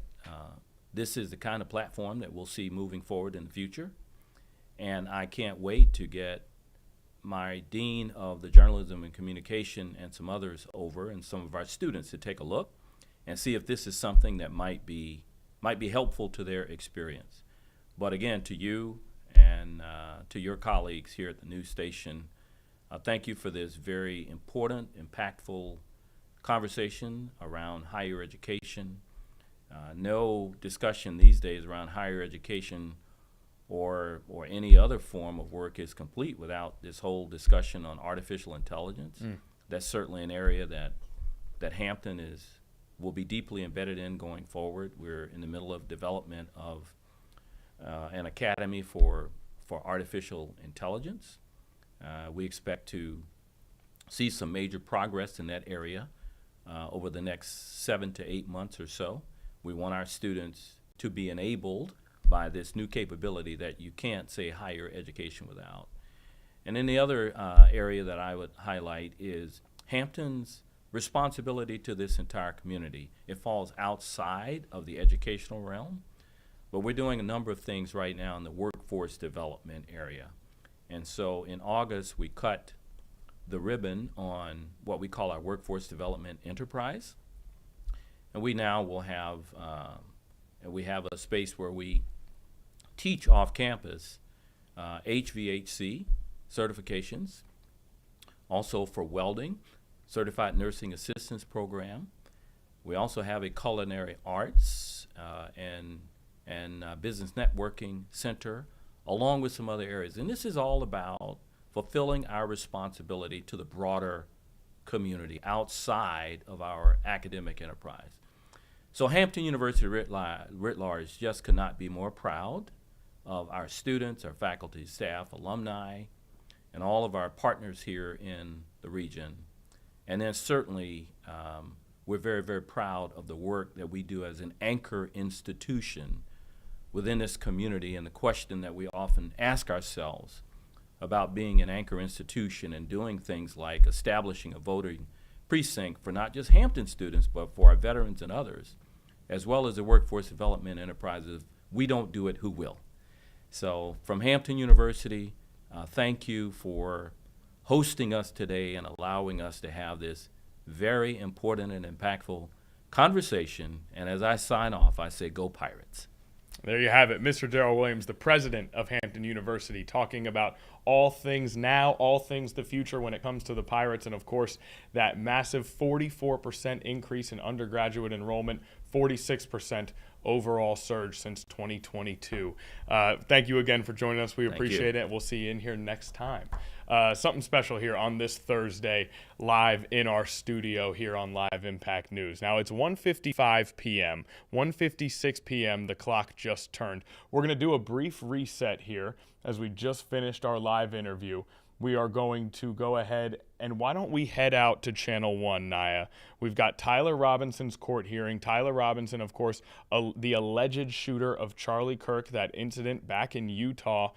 this is the kind of platform that we'll see moving forward in the future. And I can't wait to get my Dean of the Journalism and Communication and some others over, and some of our students, to take a look and see if this is something that might be helpful to their experience. But again, to you and to your colleagues here at the news station, thank you for this very important, impactful conversation around higher education. No discussion these days around higher education or any other form of work is complete without this whole discussion on artificial intelligence. That's certainly an area that Hampton will be deeply embedded in going forward. We're in the middle of development of an academy for artificial intelligence. We expect to see some major progress in that area over the next 7 to 8 months or so. We want our students to be enabled by this new capability that you can't say higher education without. And then the other area that I would highlight is Hampton's responsibility to this entire community. It falls outside of the educational realm, but we're doing a number of things right now in the workforce development area. And so in August, we cut the ribbon on what we call our workforce development enterprise. And we now will have, a space where we teach off campus HVAC certifications, also for welding, certified nursing assistance program. We also have a culinary arts and business networking center, along with some other areas. And this is all about fulfilling our responsibility to the broader community outside of our academic enterprise. So Hampton University writ large just could not be more proud of our students, our faculty, staff, alumni, and all of our partners here in the region. And then certainly we're very, very proud of the work that we do as an anchor institution within this community, and the question that we often ask ourselves about being an anchor institution and doing things like establishing a voting precinct for not just Hampton students, but for our veterans and others, as well as the workforce development enterprises. We don't do it, who will? So from Hampton University, thank you for hosting us today and allowing us to have this very important and impactful conversation. And as I sign off, I say, go Pirates. There you have it, Mr. Darrell Williams, the president of Hampton University, talking about all things now, all things the future when it comes to the Pirates, and of course, that massive 44% increase in undergraduate enrollment, 46% overall surge since 2022. Thank you again for joining us. We appreciate it. We'll see you in here next time. Something special here on this Thursday, live in our studio here on Live Impact News. Now, it's 1:55 p.m., 1:56 p.m., the clock just turned. We're going to do a brief reset here as we just finished our live interview. We are going to go ahead and why don't we head out to Channel 1, Naya? We've got Tyler Robinson's court hearing. Tyler Robinson, of course, the alleged shooter of Charlie Kirk, that incident back in Utah.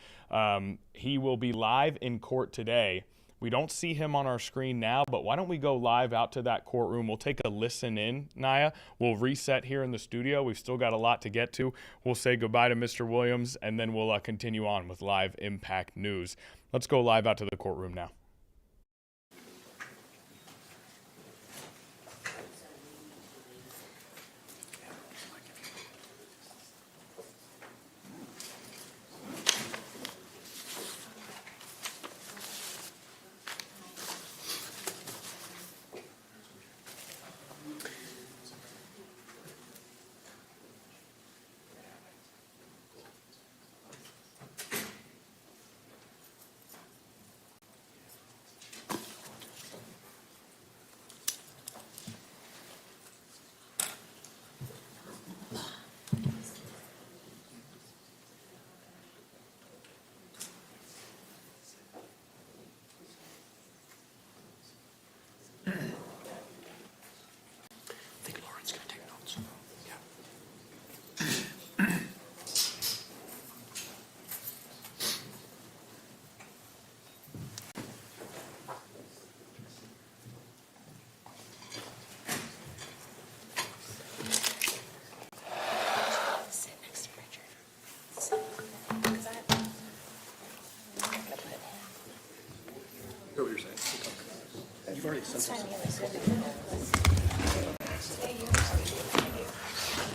He will be live in court today. We don't see him on our screen now, but why don't we go live out to that courtroom? We'll take a listen in, Naya. We'll reset here in the studio. We've still got a lot to get to. We'll say goodbye to Mr. Williams, and then we'll continue on with Live Impact News. Let's go live out to the courtroom now. I think Lauren's going to take notes. Yeah. Sit next to Richard. Because I'm going to put him. What you're saying? You've already sent us.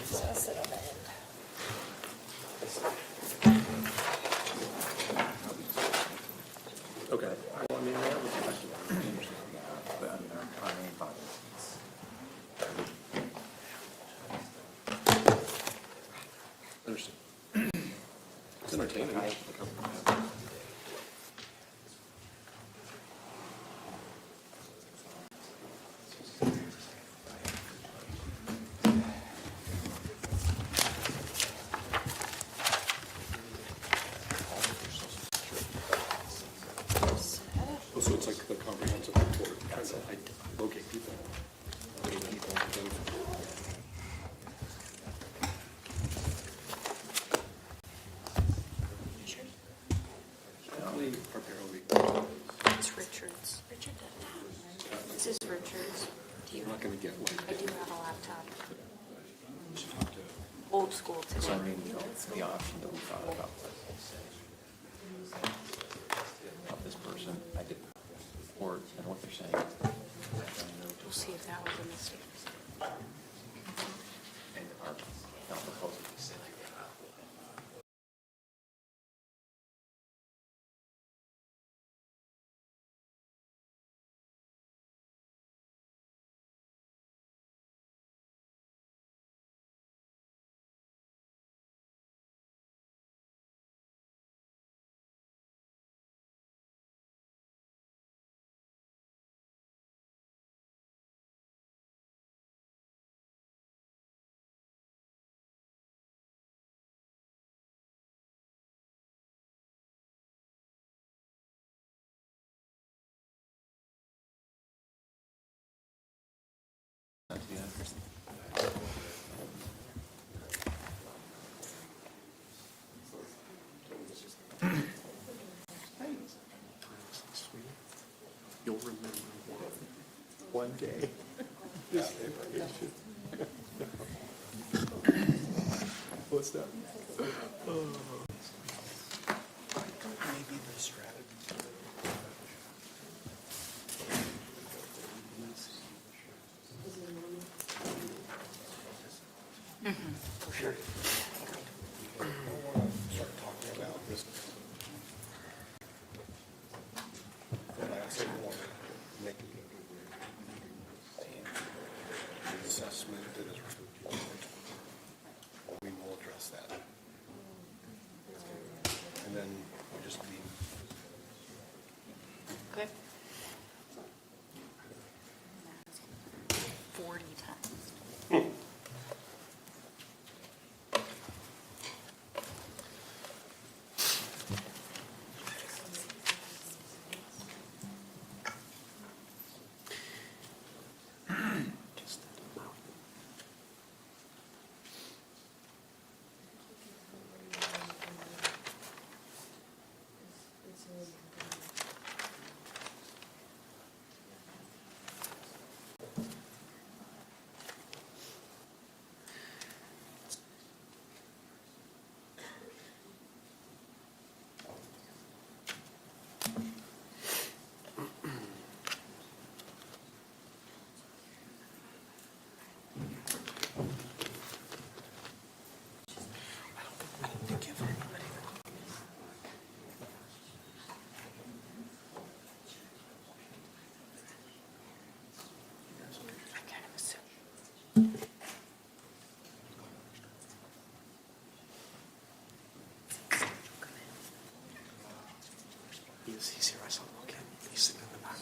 So I'll sit on the end. Okay. Well, I mean, understood. It's entertaining. So it's like the comprehensive report, trying to locate people. It's Richard's. Richard doesn't have. This is Richard's. You're not going to get one. I do have a laptop. Old school today. So I mean, the option that we thought about of this person, I did, or I know what they're saying. We'll see if that was a mistake. And our proposal. You'll remember one day. This What's that? Maybe the strategy. For sure. and then we just leave. Okay. 40 times. He's here, I saw him. Okay, he's sitting in the back.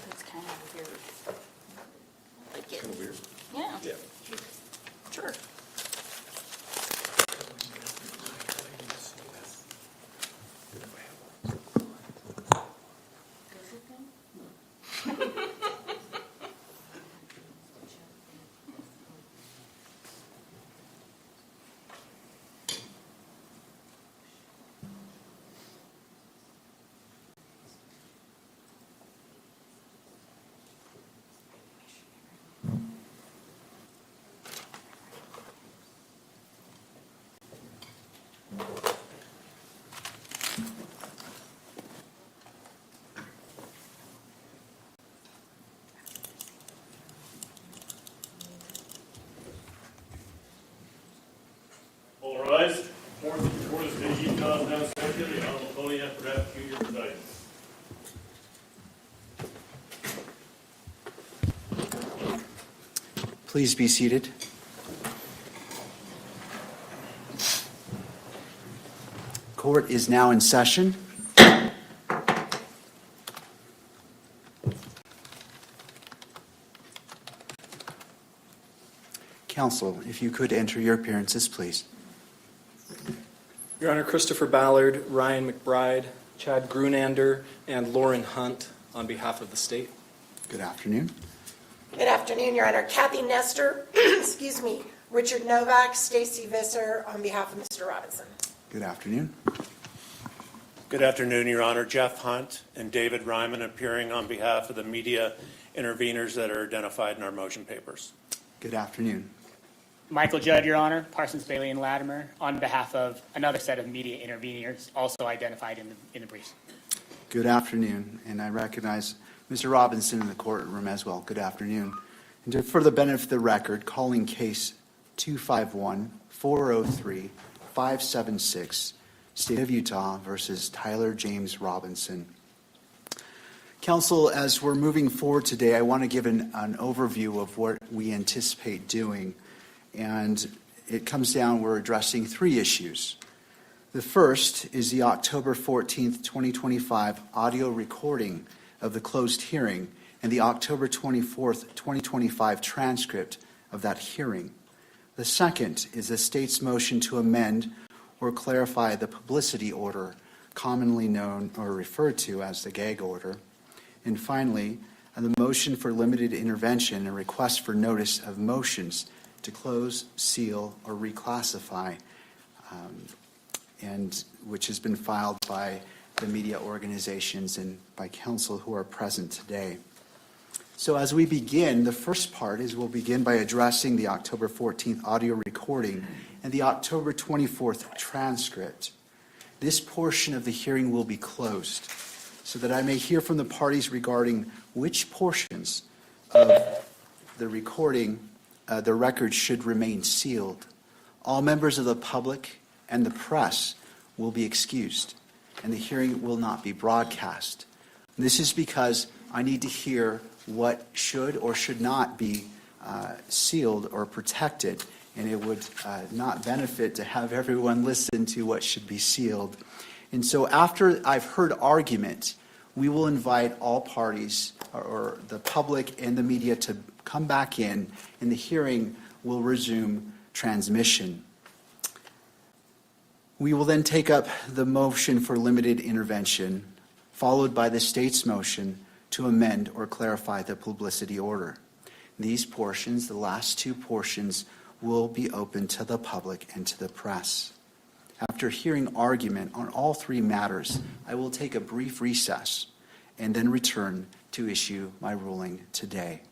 That's kind of weird. Like it. Kind of weird? Yeah. Yeah. Sure. All rise. Fourth report is being used now second. The Honorable Tony F. Rapp, Jr. presiding. Please be seated. Court is now in session. Counsel, if you could enter your appearances, please. Your Honor, Christopher Ballard, Ryan McBride, Chad Grunander, and Lauren Hunt on behalf of the state. Good afternoon. Good afternoon, Your Honor. Kathy Nestor, excuse me, Richard Novak, Stacy Visser on behalf of Mr. Robinson. Good afternoon. Good afternoon, Your Honor. Jeff Hunt and David Ryman appearing on behalf of the media interveners that are identified in our motion papers. Good afternoon. Michael Judd, Your Honor, Parsons, Bailey, and Latimer, on behalf of another set of media interveners also identified in the briefs. Good afternoon, and I recognize Mr. Robinson in the courtroom as well. Good afternoon. And for the benefit of the record, calling case 251-403-576, State of Utah versus Tyler James Robinson. Council, as we're moving forward today, I want to give an overview of what we anticipate doing. And it comes down, we're addressing three issues. The first is the October 14th, 2025 audio recording of the closed hearing and the October 24th, 2025 transcript of that hearing. The second is the state's motion to amend or clarify the publicity order, commonly known or referred to as the gag order. And finally, the motion for limited intervention and request for notice of motions to close, seal, or reclassify, and which has been filed by the media organizations and by council who are present today. So as we begin, the first part is we'll begin by addressing the October 14th audio recording and the October 24th transcript. This portion of the hearing will be closed so that I may hear from the parties regarding which portions of the recording, the record should remain sealed. All members of the public and the press will be excused, and the hearing will not be broadcast. This is because I need to hear what should or should not be sealed or protected, and it would not benefit to have everyone listen to what should be sealed. And so after I've heard argument, we will invite all parties, or the public and the media, to come back in, and the hearing will resume transmission. We will then take up the motion for limited intervention, followed by the state's motion to amend or clarify the publicity order. These portions, the last two portions, will be open to the public and to the press. After hearing argument on all three matters, I will take a brief recess and then return to issue my ruling today.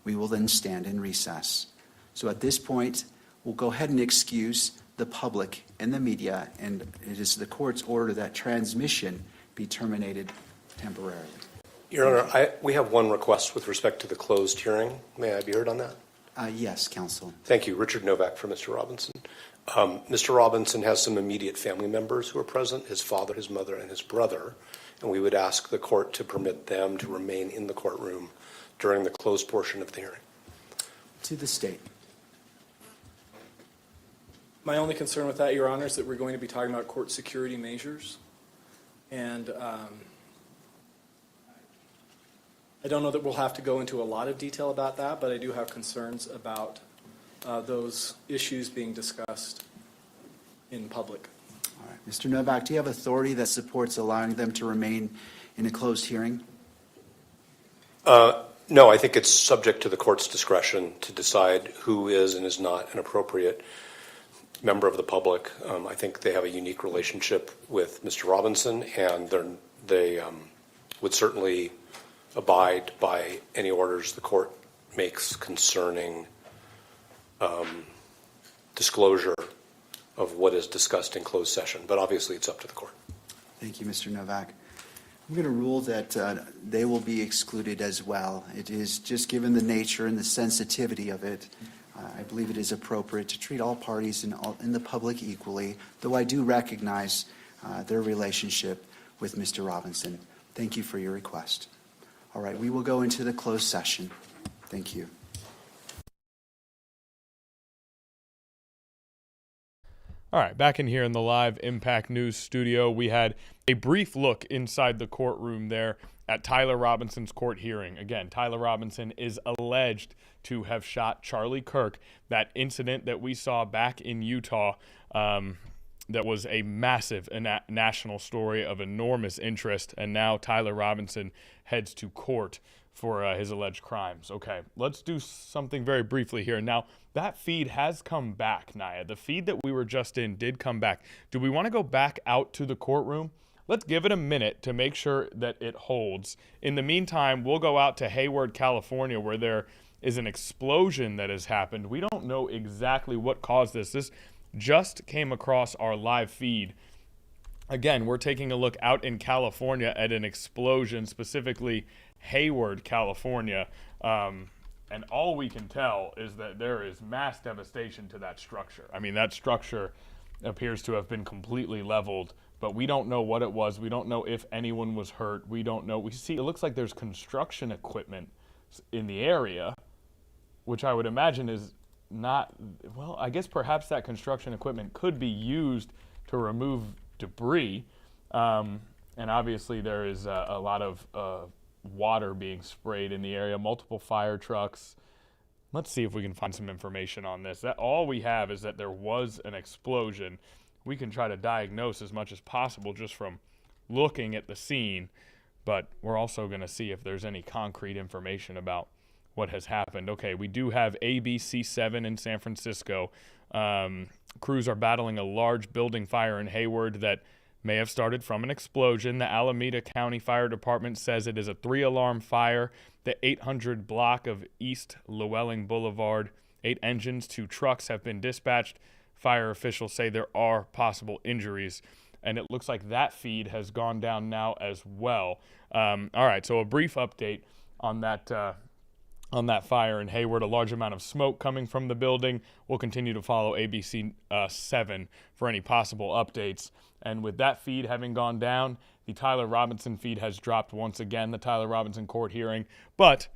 We will then stand in recess. So at this point, we'll go ahead and excuse the public and the media, and it is the court's order that transmission be terminated temporarily. Your Honor, we have one request with respect to the closed hearing. May I be heard on that? Yes, counsel. Thank you. Richard Novak for Mr. Robinson. Mr. Robinson has some immediate family members who are present, his father, his mother, and his brother, and we would ask the court to permit them to remain in the courtroom during the closed portion of the hearing. To the state. My only concern with that, Your Honor, is that we're going to be talking about court security measures. And I don't know that we'll have to go into a lot of detail about that, but I do have concerns about those issues being discussed in public. All right. Mr. Novak, do you have authority that supports allowing them to remain in a closed hearing? No, I think it's subject to the court's discretion to decide who is and is not an appropriate member of the public. I think they have a unique relationship with Mr. Robinson, and they would certainly abide by any orders the court makes concerning disclosure of what is discussed in closed session. But obviously, it's up to the court. Thank you, Mr. Novak. I'm going to rule that they will be excluded as well. It is just given the nature and the sensitivity of it, I believe it is appropriate to treat all parties in the public equally, though I do recognize their relationship with Mr. Robinson. Thank you for your request. All right, we will go into the closed session. Thank you. All right, back in here in the live Impact News studio, we had a brief look inside the courtroom there at Tyler Robinson's court hearing. Again, Tyler Robinson is alleged to have shot Charlie Kirk, that incident that we saw back in Utah that was a massive national story of enormous interest, and now Tyler Robinson heads to court for his alleged crimes. Okay, let's do something very briefly here. Now, that feed has come back, Naya. The feed that we were just in did come back. Do we want to go back out to the courtroom? Let's give it a minute to make sure that it holds. In the meantime, we'll go out to Hayward, California, where there is an explosion that has happened. We don't know exactly what caused this. This just came across our live feed. Again, we're taking a look out in California at an explosion, specifically Hayward, California. And all we can tell is that there is mass devastation to that structure. I mean, that structure appears to have been completely leveled, but we don't know what it was. We don't know if anyone was hurt. We don't know. We see, it looks like there's construction equipment in the area, which I would imagine is not, well, I guess perhaps that construction equipment could be used to remove debris. And obviously there is a lot of water being sprayed in the area, multiple fire trucks. Let's see if we can find some information on this. That all we have is that there was an explosion. We can try to diagnose as much as possible just from looking at the scene, but we're also going to see if there's any concrete information about what has happened. Okay, we do have ABC7 in San Francisco. Crews are battling a large building fire in Hayward that may have started from an explosion. The Alameda County Fire Department says it is a 3-alarm fire. The 800 block of East Llewellyn Boulevard. 8 engines, 2 trucks have been dispatched. Fire officials say there are possible injuries. And it looks like that feed has gone down now as well. All right, so a brief update on that fire in Hayward. A large amount of smoke coming from the building. We'll continue to follow ABC 7 for any possible updates. And with that feed having gone down, the Tyler Robinson feed has dropped once again, the Tyler Robinson court hearing. But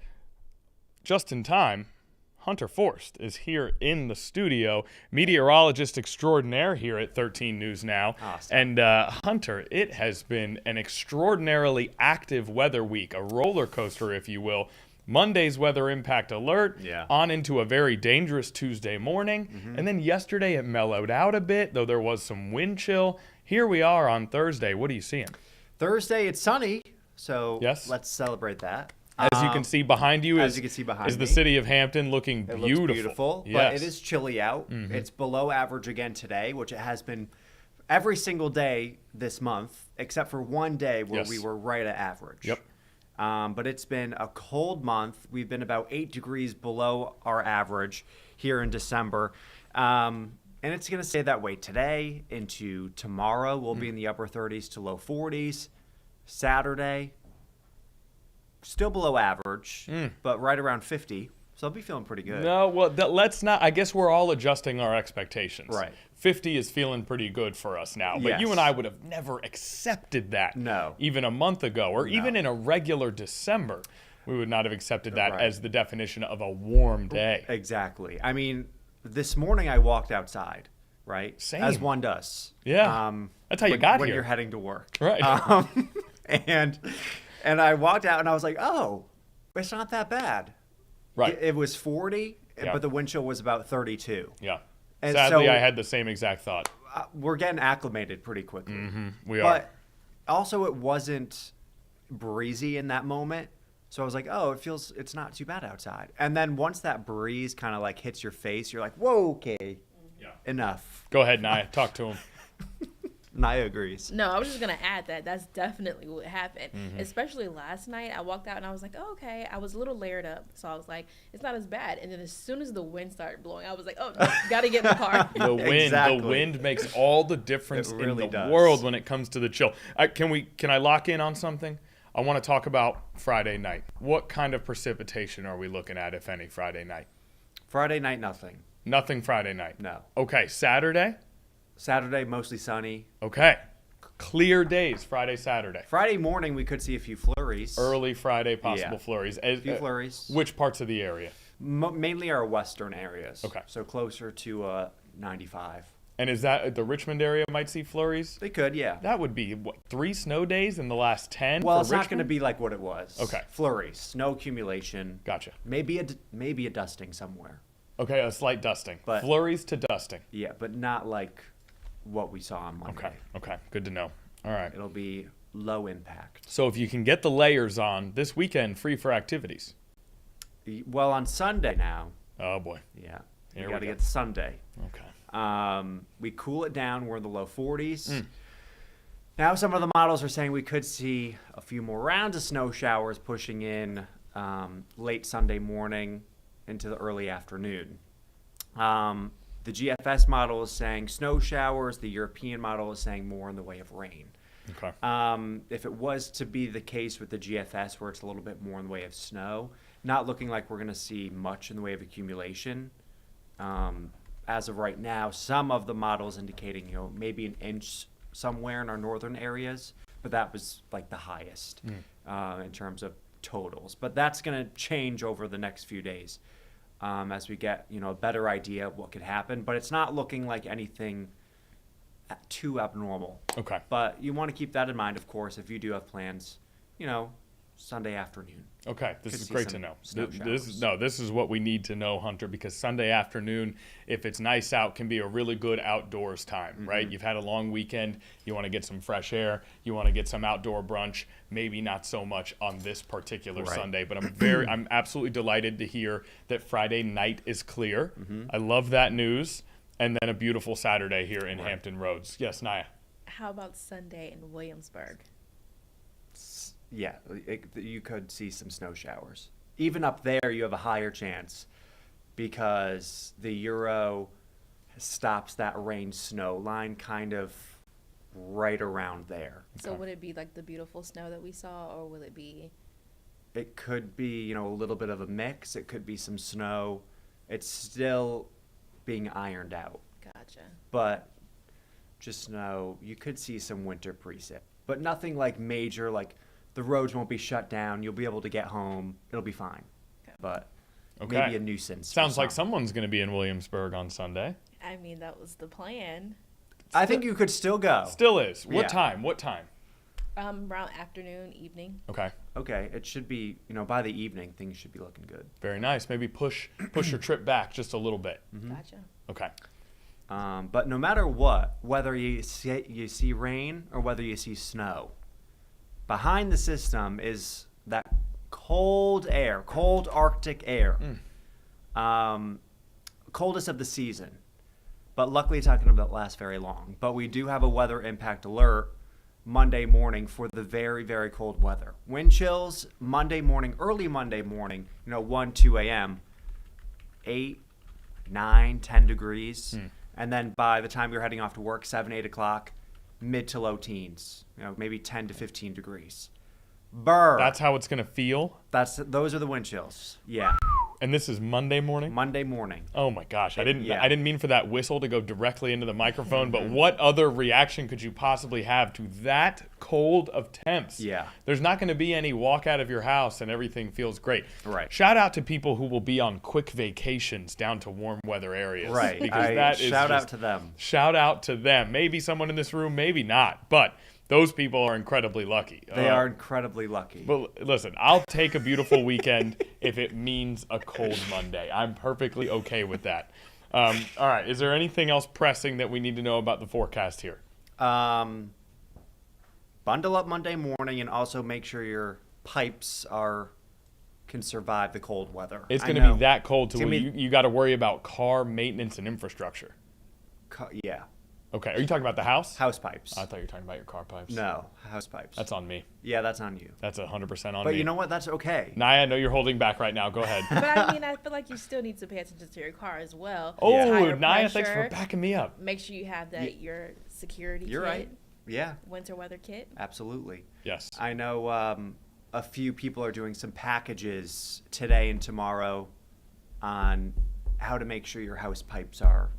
just in time, Hunter Forst is here in the studio, meteorologist extraordinaire here at 13 News Now. Awesome. And Hunter, it has been an extraordinarily active weather week, a roller coaster, if you will. Monday's weather impact alert, on into a very dangerous Tuesday morning. And then yesterday it mellowed out a bit, though there was some wind chill. Here we are on Thursday. What are you seeing? Thursday, it's sunny, so let's celebrate that. As you can see behind you is the city of Hampton looking beautiful. It looks beautiful, but it is chilly out. It's below average again today, which it has been every single day this month, except for one day where we were right at average. Yep. But it's been a cold month. We've been about 8 degrees below our average here in December. And it's going to stay that way today into tomorrow. We'll be in the upper 30s to low 40s. Saturday, still below average, but right around 50. So I'll be feeling pretty good. No, well, let's not. I guess we're all adjusting our expectations. Right. 50 is feeling pretty good for us now. But you and I would have never accepted that. No. Even a month ago, or even in a regular December, we would not have accepted that as the definition of a warm day. Exactly. I mean, this morning I walked outside, right? Same. As one does. Yeah. That's how you got when here. you're heading to work. Right. And I walked out and I was like, oh, it's not that bad. Right. It was 40, but the wind chill was about 32. Yeah. And sadly, so, I had the same exact thought. We're getting acclimated pretty quickly. We are. But also, it wasn't breezy in that moment. So I was like, oh, it's not too bad outside. And then once that breeze kind of like hits your face, you're like, whoa, okay, enough. Go ahead, Naya. Talk to him. Naya agrees. No, I was just going to add that that's definitely what happened. Especially last night, I walked out and I was like, oh, okay. I was a little layered up. So I was like, it's not as bad. And then as soon as the wind started blowing, I was like, oh, no, got to get in the car. The wind makes all the difference in the world when it comes to the chill. Can I lock in on something? I want to talk about Friday night. What kind of precipitation are we looking at, if any, Friday night? Friday night, nothing. Nothing Friday night? No. Okay, Saturday? Saturday, mostly sunny. Okay. Clear days, Friday, Saturday. Friday morning, we could see a few flurries. Early Friday, possible flurries. A few flurries. Which parts of the area? Mainly our western areas. Okay. So closer to 95. And is that the Richmond area might see flurries? They could, yeah. That would be, 3 snow days in the last 10 Well, for it's Richmond? not going to be like what it was. Okay. Flurries, snow accumulation. Gotcha. Maybe a dusting somewhere. Okay, a slight dusting. But flurries to dusting. Yeah, but not like what we saw on Monday. Okay, good to know. All right. It'll be low impact. So if you can get the layers on, this weekend, free for activities. Well, on Sunday now. Oh, boy. Yeah. Here we got to go. get Sunday. Okay. We cool it down. We're in the low 40s. Now some of the models are saying we could see a few more rounds of snow showers pushing in late Sunday morning into the early afternoon. The GFS model is saying snow showers. The European model is saying more in the way of rain. Okay. If it was to be the case with the GFS where it's a little bit more in the way of snow, not looking like we're going to see much in the way of accumulation. As of right now, some of the models indicating, maybe an inch somewhere in our northern areas, but that was like the highest in terms of totals. But that's going to change over the next few days as we get, a better idea of what could happen. But it's not looking like anything too abnormal. Okay. But you want to keep that in mind, of course, if you do have plans, Sunday afternoon. Okay, this Could is see great to some know. snow This is what we need to know, Hunter, because Sunday afternoon, if it's nice out, can be a really good outdoors time, right? You've had a long weekend, you want to get some fresh air, you want to get some outdoor brunch, maybe not so much on this particular Sunday, but I'm absolutely delighted to hear that Friday night is clear. I love that news. And then a beautiful Saturday here in Hampton Roads. Yes, Naya. How about Sunday in Williamsburg? Yeah, you could see some snow showers. Even up there, you have a higher chance because the Euro stops that rain snow line kind of right around there. So would it be like the beautiful snow that we saw, or will it be? It could be, a little bit of a mix. It could be some snow. It's still being ironed out. Gotcha. But just know you could see some winter precip, but nothing like major, like the roads won't be shut down. You'll be able to get home. It'll be fine. Okay. But maybe a nuisance. Sounds like someone's going to be in Williamsburg on Sunday. I mean, that was the plan. I think you could still go. Still is. What time? What time? Around afternoon, evening. Okay. Okay. It should be, by the evening, things should be looking good. Very nice. Maybe push your trip back just a little bit. Gotcha. Okay. But no matter what, whether you see rain or whether you see snow, behind the system is that cold air, cold Arctic air, coldest of the season. But luckily, it's not going to last very long. But we do have a weather impact alert Monday morning for the very, very cold weather. Wind chills Monday morning, early Monday morning, 1, 2 a.m., 8, 9, 10 degrees. And then by the time you're heading off to work, 7, 8 o'clock, mid to low teens, maybe 10 to 15 degrees. Burr. That's how it's going to feel? Those are the wind chills. Yeah. And this is Monday morning? Monday morning. Oh my gosh, I didn't mean for that whistle to go directly into the microphone, but what other reaction could you possibly have to that cold of temps? Yeah. There's not going to be any walk out of your house and everything feels great. Right. Shout out to people who will be on quick vacations down to warm weather areas. Right. Because shout out to them. Shout out to them. Maybe someone in this room, maybe not, but those people are incredibly lucky. They are incredibly lucky. But listen, I'll take a beautiful weekend if it means a cold Monday. I'm perfectly okay with that. All right. Is there anything else pressing that we need to know about the forecast here? Bundle up Monday morning and also make sure your pipes can survive the cold weather. It's going to be that cold to where you got to worry about car maintenance and infrastructure. Yeah. Okay, are you talking about the house? House pipes. I thought you were talking about your car pipes. No, house pipes. That's on me. Yeah, that's on you. That's 100% on me. But you know what? That's okay. Naya, I know you're holding back right now. Go ahead. But I mean, I feel like you still need to pay attention to your car as well. Oh, Tire Naya, pressure. thanks for backing me up. Make sure you have your security You're kit. right. Yeah. Winter weather kit. Absolutely. Yes. I know a few people are doing some packages today and tomorrow on how to make sure your house pipes are,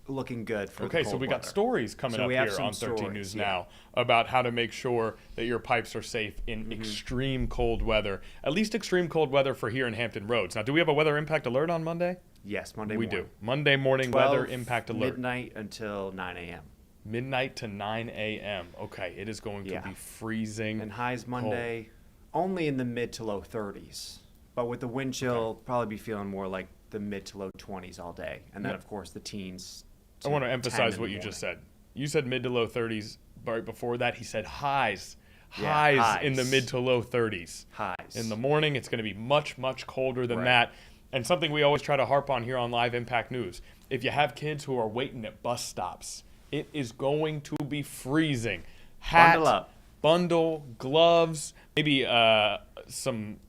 looking good for the cold so we got weather. stories coming up here on 13 News Now about how to make sure that your pipes are safe in extreme cold weather, at least extreme cold weather for here in Hampton Roads. Now, do we have a weather impact alert on Monday? Yes, Monday we morning. do. Monday morning weather impact alert. Midnight until 9 a.m. Midnight to 9 a.m. Okay, it is going to be freezing. And highs Monday only in the mid to low 30s. But with the wind chill, probably be feeling more like the mid to low 20s all day. And then, of course, the teens. I want to emphasize what you just said. You said mid to low 30s. Right before that, he said highs. Highs in the mid to low 30s. Highs. In the morning, it's going to be much, much colder than that. And something we always try to harp on here on Live Impact News. If you have kids who are waiting at bus stops, it is going to be freezing. Hat, bundle up. Bundle, gloves, maybe some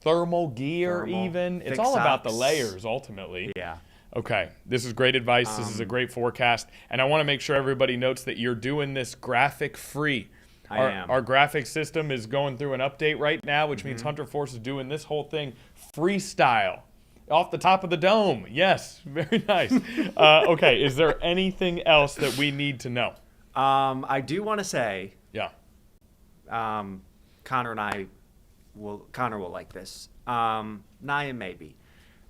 thermal gear even. It's all about the layers ultimately. Yeah. Okay, this is great advice. This is a great forecast. And I want to make sure everybody notes that you're doing this graphic free. I am. Our graphic system is going through an update right now, which means Hunter Force is doing this whole thing freestyle. Off the top of the dome. Yes, very nice. Okay, is there anything else that we need to know? I do want to say, Yeah. Connor will like this. Naya, maybe.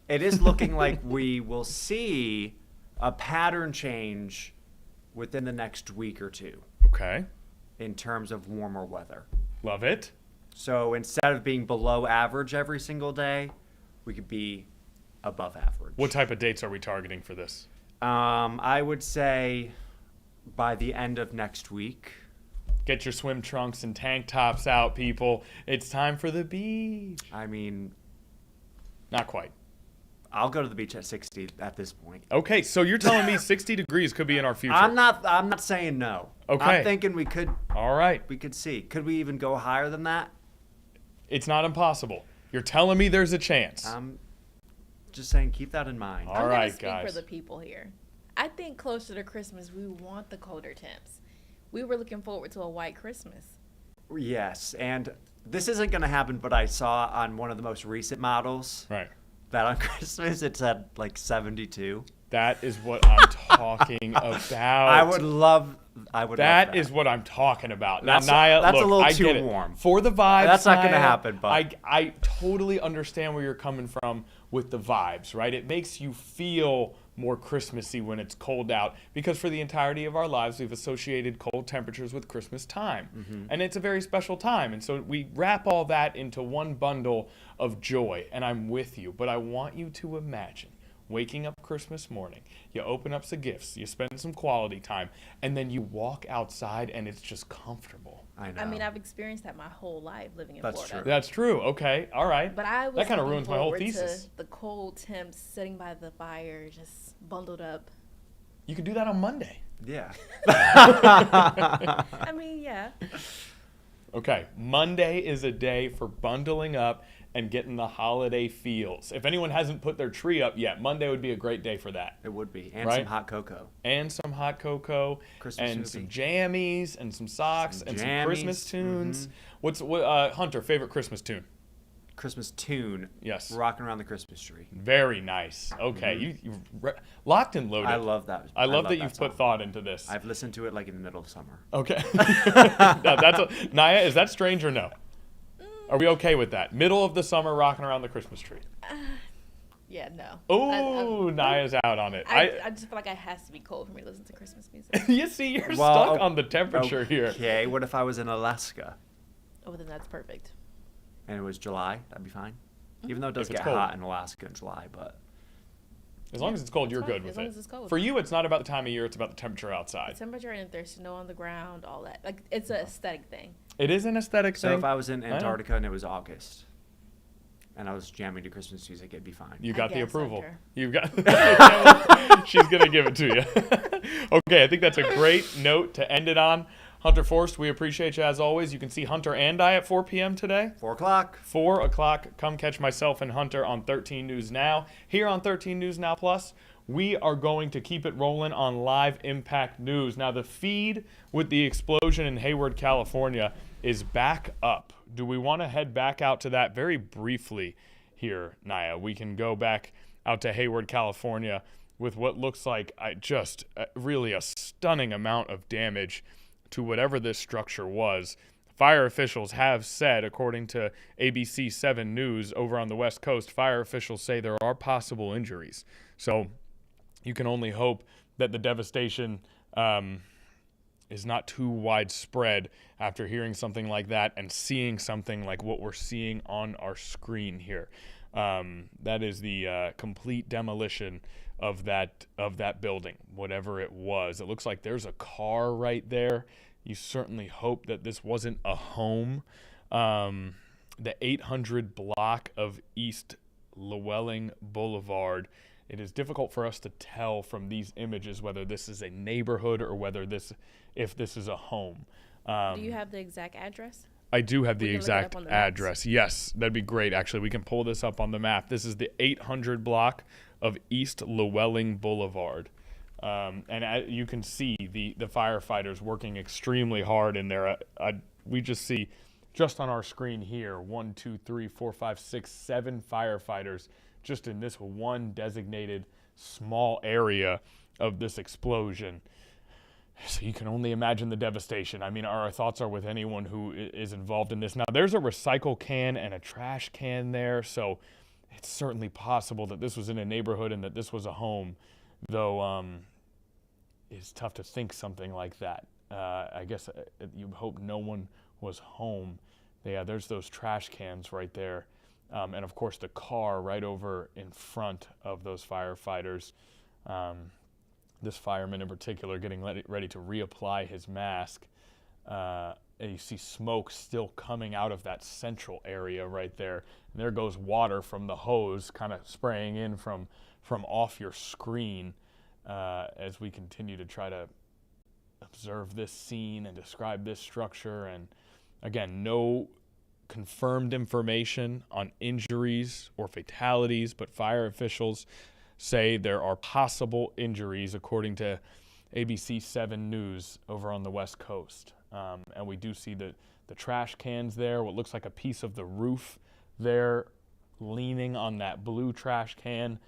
It is looking like we will see a pattern change within the next week or two. Okay. In terms of warmer weather. Love it. So instead of being below average every single day, we could be above average. What type of dates are we targeting for this? I would say by the end of next week. Get your swim trunks and tank tops out, people. It's time for the beach. I mean, not quite. I'll go to the beach at 60 at this point. Okay, so you're telling me 60 degrees could be in our future. I'm not saying no. Okay. I'm thinking we could. All right. We could see. Could we even go higher than that? It's not impossible. You're telling me there's a chance. I'm just saying, keep that in mind. All right, speak guys. for the people here. I think closer to Christmas, we want the colder temps. We were looking forward to a white Christmas. Yes, and this isn't going to happen, but I saw on one of the most recent models that on Christmas it said like 72. That is what I'm talking about. I would love that. Is what I'm talking about. Now, That's, Naya, that's look, a little I too get it. warm. For the vibes, That's not going to Naya, happen, but I totally understand where you're coming from with the vibes, right? It makes you feel more Christmassy when it's cold out because for the entirety of our lives, we've associated cold temperatures with Christmas time. And it's a very special time. And so we wrap all that into one bundle of joy. And I'm with you. But I want you to imagine waking up Christmas morning, you open up some gifts, you spend some quality time, and then you walk outside and it's just comfortable. I know. I mean, I've experienced that my whole life living in Florida. True. That's true. Okay. All right. But I was that kind of looking ruins my whole forward thesis. to the cold temps, sitting by the fire, just bundled up. You could do that on Monday. Yeah. I mean, yeah. Okay. Monday is a day for bundling up and getting the holiday feels. If anyone hasn't put their tree up yet, Monday would be a great day for that. It would be. And right? some hot cocoa. And some hot cocoa. Christmas and movie. some jammies and some socks and some Christmas tunes. What Hunter, favorite Christmas tune? Christmas tune. Yes. Rocking Around the Christmas Tree. Very nice. Okay. You locked and loaded. I love that. I love that you've put thought into this. I've listened to it like in the middle of summer. Okay. Naya, is that strange or no? Are we okay with that? Middle of the summer, rocking around the Christmas tree. Yeah, no. Oh, Naya's out on it. I just feel like it has to be cold for me to listen to Christmas music. You see, you're stuck on the temperature here. Okay, what if I was in Alaska? Oh, then that's perfect. And it was July? That'd be fine. Even though it does If it's get cold. hot in Alaska in July, but... As long as it's cold, you're good with As long it. as it's cold. For you, it's not about the time of year, it's about the temperature outside. The temperature and if there's snow on the ground, all that. Like, it's an aesthetic thing. It is an aesthetic So thing. if I was in I know. Antarctica and it was August, and I was jamming to Christmas music, it'd be fine. You got the guess, approval. Hunter. You've got. She's gonna give it to you. Okay, I think that's a great note to end it on. Hunter Forst, we appreciate you as always. You can see Hunter and I at 4 p.m. today. 4 o'clock. 4 o'clock. Come catch myself and Hunter on 13 News Now. Here on 13 News Now Plus, we are going to keep it rolling on Live Impact News. Now, the feed with the explosion in Hayward, California is back up. Do we want to head back out to that very briefly here, Naya? We can go back out to Hayward, California with what looks like really a stunning amount of damage to whatever this structure was. Fire officials have said, according to ABC 7 News over on the West Coast, fire officials say there are possible injuries. So you can only hope that the devastation is not too widespread after hearing something like that and seeing something like what we're seeing on our screen here. That is the complete demolition of that building, whatever it was. It looks like there's a car right there. You certainly hope that this wasn't a home. The 800 block of East Llewellyn Boulevard. It is difficult for us to tell from these images whether this is a neighborhood or if this is a home. Do you have the exact address? I do have the We can look it exact up on the address. Yes, that'd be great. Actually, we can pull this up on the map. This is the 800 block of East Llewellyn Boulevard. And you can see the firefighters working extremely hard in there. We just see, just on our screen here, 1, 2, 3, 4, 5, 6, 7 firefighters just in this one designated small area of this explosion. So you can only imagine the devastation. I mean, our thoughts are with anyone who is involved in this. Now, there's a recycle can and a trash can there, so it's certainly possible that this was in a neighborhood and that this was a home, though it's tough to think something like that. I guess you hope no one was home. Yeah, there's those trash cans right there. And, of course, the car right over in front of those firefighters. This fireman in particular getting ready to reapply his mask. And you see smoke still coming out of that central area right there. And there goes water from the hose kind of spraying in from off your screen as we continue to try to observe this scene and describe this structure. And again, no confirmed information on injuries or fatalities, but fire officials say there are possible injuries according to ABC 7 News over on the West Coast. And we do see the trash cans there, what looks like a piece of the roof there leaning on that blue trash can.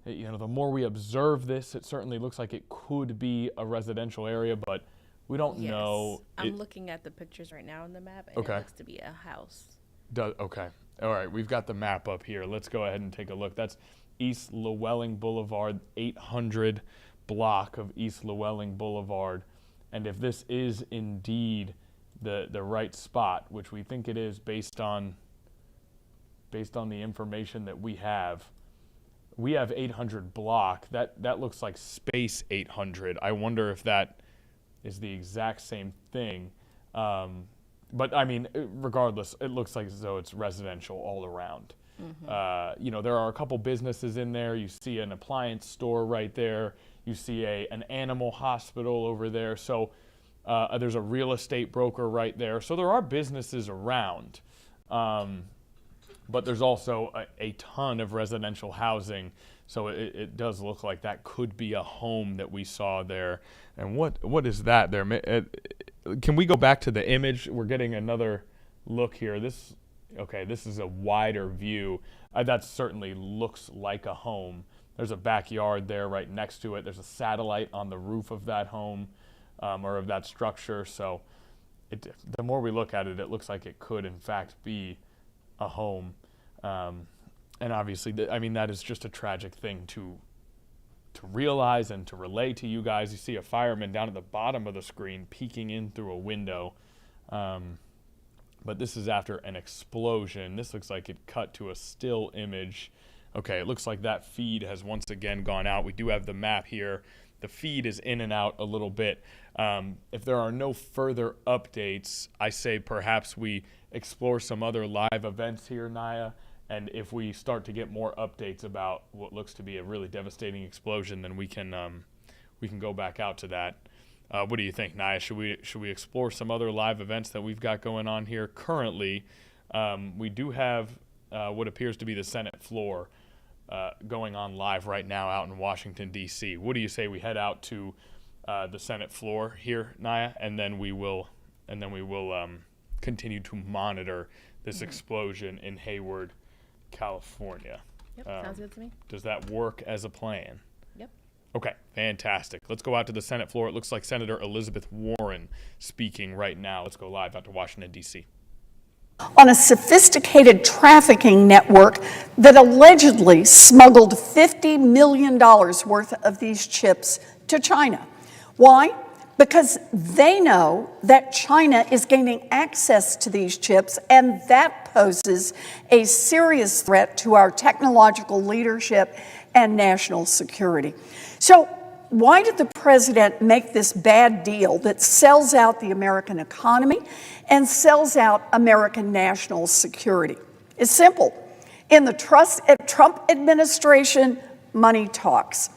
You know, the more we observe this, it certainly looks like it could be a residential area, but we don't know. I'm looking at the pictures right now on the map, and Okay. it looks to be a house. Okay. All right, we've got the map up here. Let's go ahead and take a look. That's East Llewellyn Boulevard, 800 block of East Llewellyn Boulevard. And if this is indeed the right spot, which we think it is based on the information that we have 800 block. That looks like space 800. I wonder if that is the exact same thing. But I mean, regardless, it looks like as though it's residential all around. Mm-hmm. You know, there are a couple businesses in there. You see an appliance store right there. You see an animal hospital over there. So there's a real estate broker right there. So there are businesses around. But there's also a ton of residential housing. So it does look like that could be a home that we saw there. And what is that there? Can we go back to the image? We're getting another look here. This is a wider view. That certainly looks like a home. There's a backyard there right next to it. There's a satellite on the roof of that home or of that structure. So the more we look at it, it looks like it could, in fact, be a home. And obviously, I mean, that is just a tragic thing to realize and to relay to you guys. You see a fireman down at the bottom of the screen peeking in through a window. But this is after an explosion. This looks like it cut to a still image. Okay, it looks like that feed has once again gone out. We do have the map here. The feed is in and out a little bit. If there are no further updates, I say perhaps we explore some other live events here, Naya. And if we start to get more updates about what looks to be a really devastating explosion, then we can go back out to that. What do you think, Naya? Should we explore some other live events that we've got going on here currently? We do have what appears to be the Senate floor going on live right now out in Washington, D.C. What do you say we head out to the Senate floor here, Naya, and then we will continue to monitor this explosion in Hayward, California. Yep, sounds good to me. Does that work as a plan? Yep. Okay, fantastic. Let's go out to the Senate floor. It looks like Senator Elizabeth Warren speaking right now. Let's go live out to Washington, D.C. On a sophisticated trafficking network that allegedly smuggled $50 million worth of these chips to China. Why? Because they know that China is gaining access to these chips, and that poses a serious threat to our technological leadership and national security. So why did the president make this bad deal that sells out the American economy and sells out American national security? It's simple. In the Trump administration, money talks.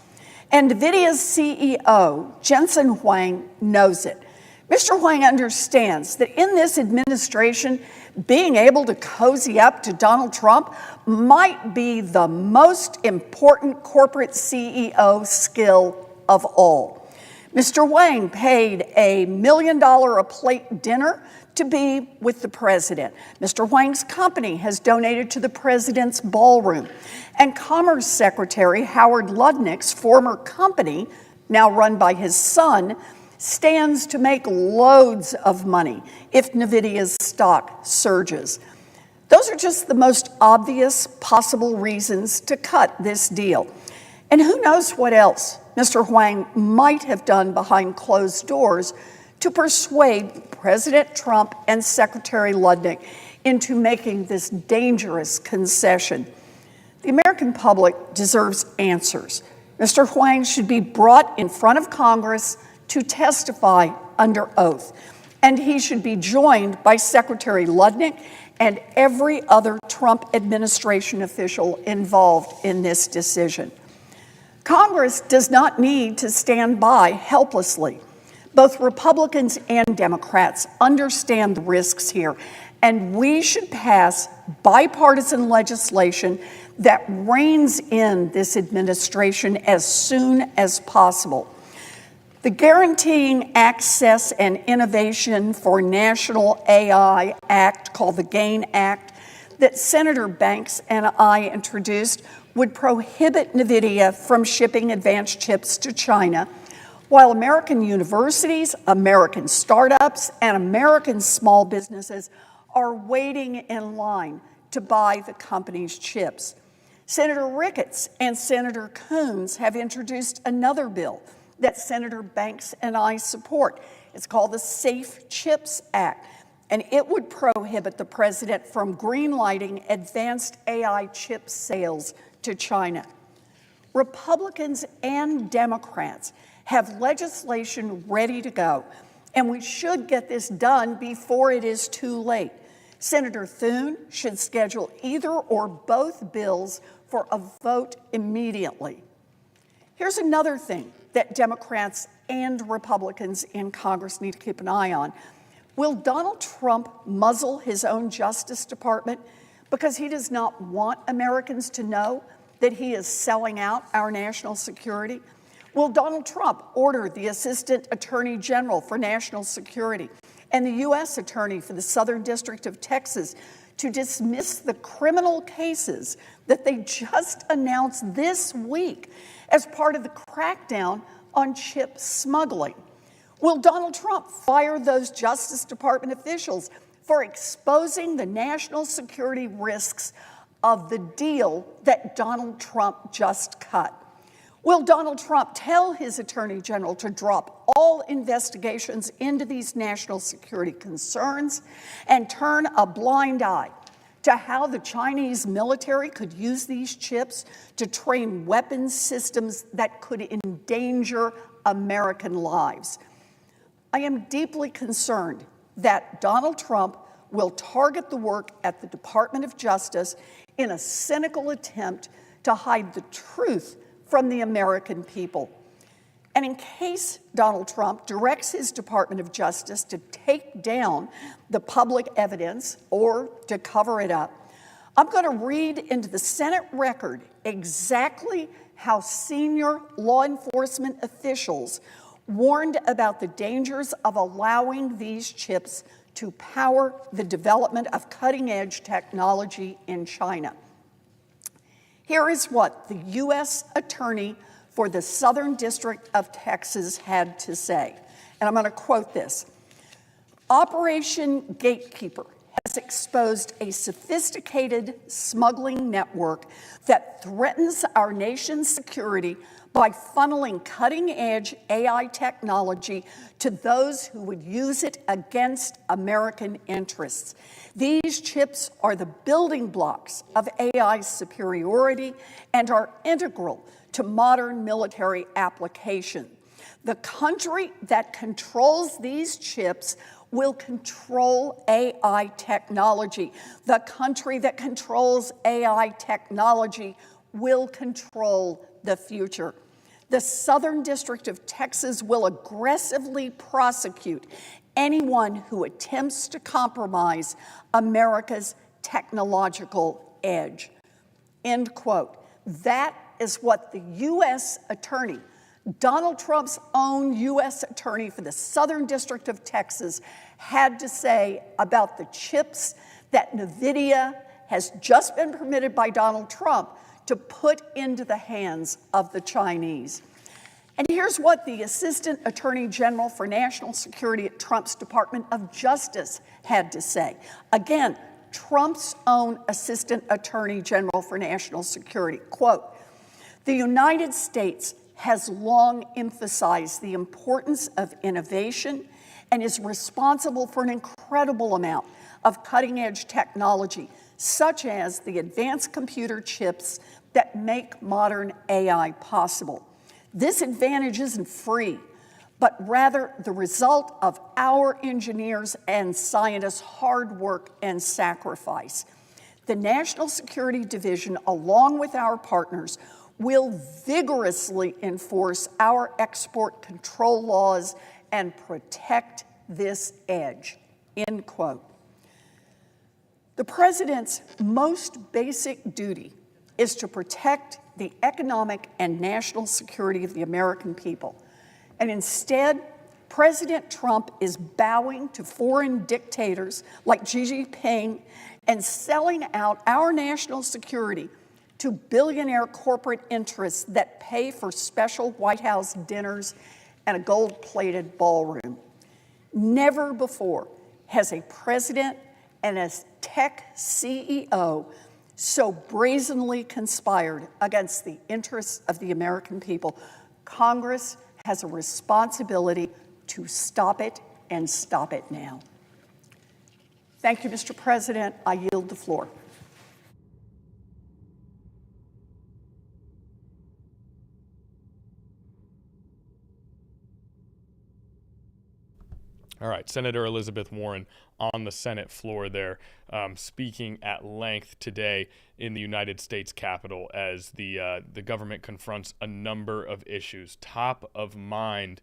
And NVIDIA's CEO, Jensen Huang, knows it. Mr. Huang understands that in this administration, being able to cozy up to Donald Trump might be the most important corporate CEO skill of all. Mr. Wang paid a $1 million a plate dinner to be with the president. Mr. Wang's company has donated to the president's ballroom. And Commerce Secretary Howard Lutnick's former company, now run by his son, stands to make loads of money if NVIDIA's stock surges. Those are just the most obvious possible reasons to cut this deal. And who knows what else Mr. Wang might have done behind closed doors to persuade President Trump and Secretary Lutnick into making this dangerous concession. The American public deserves answers. Mr. Wang should be brought in front of Congress to testify under oath, and he should be joined by Secretary Lutnick and every other Trump administration official involved in this decision. Congress does not need to stand by helplessly. Both Republicans and Democrats understand the risks here, and we should pass bipartisan legislation that reins in this administration as soon as possible. The Guaranteeing Access and Innovation for National AI Act, called the GAIN Act, that Senator Banks and I introduced would prohibit NVIDIA from shipping advanced chips to China, while American universities, American startups, and American small businesses are waiting in line to buy the company's chips. Senator Ricketts and Senator Coons have introduced another bill that Senator Banks and I support. It's called the Safe Chips Act, and it would prohibit the president from greenlighting advanced AI chip sales to China. Republicans and Democrats have legislation ready to go, and we should get this done before it is too late. Senator Thune should schedule either or both bills for a vote immediately. Here's another thing that Democrats and Republicans in Congress need to keep an eye on. Will Donald Trump muzzle his own Justice Department because he does not want Americans to know that he is selling out our national security? Will Donald Trump order the Assistant Attorney General for National Security and the U.S. Attorney for the Southern District of Texas to dismiss the criminal cases that they just announced this week as part of the crackdown on chip smuggling? Will Donald Trump fire those Justice Department officials for exposing the national security risks of the deal that Donald Trump just cut? Will Donald Trump tell his Attorney General to drop all investigations into these national security concerns and turn a blind eye to how the Chinese military could use these chips to train weapons systems that could endanger American lives? I am deeply concerned that Donald Trump will target the work at the Department of Justice in a cynical attempt to hide the truth from the American people. And in case Donald Trump directs his Department of Justice to take down the public evidence or to cover it up, I'm going to read into the Senate record exactly how senior law enforcement officials warned about the dangers of allowing these chips to power the development of cutting-edge technology in China. Here is what the U.S. Attorney for the Southern District of Texas had to say, and I'm going to quote this. Operation Gatekeeper has exposed a sophisticated smuggling network that threatens our nation's security by funneling cutting-edge AI technology to those who would use it against American interests. These chips are the building blocks of AI superiority and are integral to modern military application. The country that controls these chips will control AI technology. The country that controls AI technology will control the future. The Southern District of Texas will aggressively prosecute anyone who attempts to compromise America's technological edge. End quote. That is what the U.S. Attorney Donald Trump's own U.S. attorney for the Southern District of Texas had to say about the chips that NVIDIA has just been permitted by Donald Trump to put into the hands of the Chinese. And here's what the Assistant Attorney General for National Security at Trump's Department of Justice had to say. Again, Trump's own Assistant Attorney General for National Security, quote, "The United States has long emphasized the importance of innovation and is responsible for an incredible amount of cutting-edge technology, such as the advanced computer chips that make modern AI possible. This advantage isn't free, but rather the result of our engineers and scientists' hard work and sacrifice. The National Security Division, along with our partners, will vigorously enforce our export control laws and protect this edge," end quote. The president's most basic duty is to protect the economic and national security of the American people. And instead, President Trump is bowing to foreign dictators like Xi Jinping and selling out our national security to billionaire corporate interests that pay for special White House dinners and a gold-plated ballroom. Never before has a president and a tech CEO so brazenly conspired against the interests of the American people. Congress has a responsibility to stop it and stop it now. Thank you, Mr. President. I yield the floor. All right, Senator Elizabeth Warren on the Senate floor there, speaking at length today in the United States Capitol as the government confronts a number of issues. Top of mind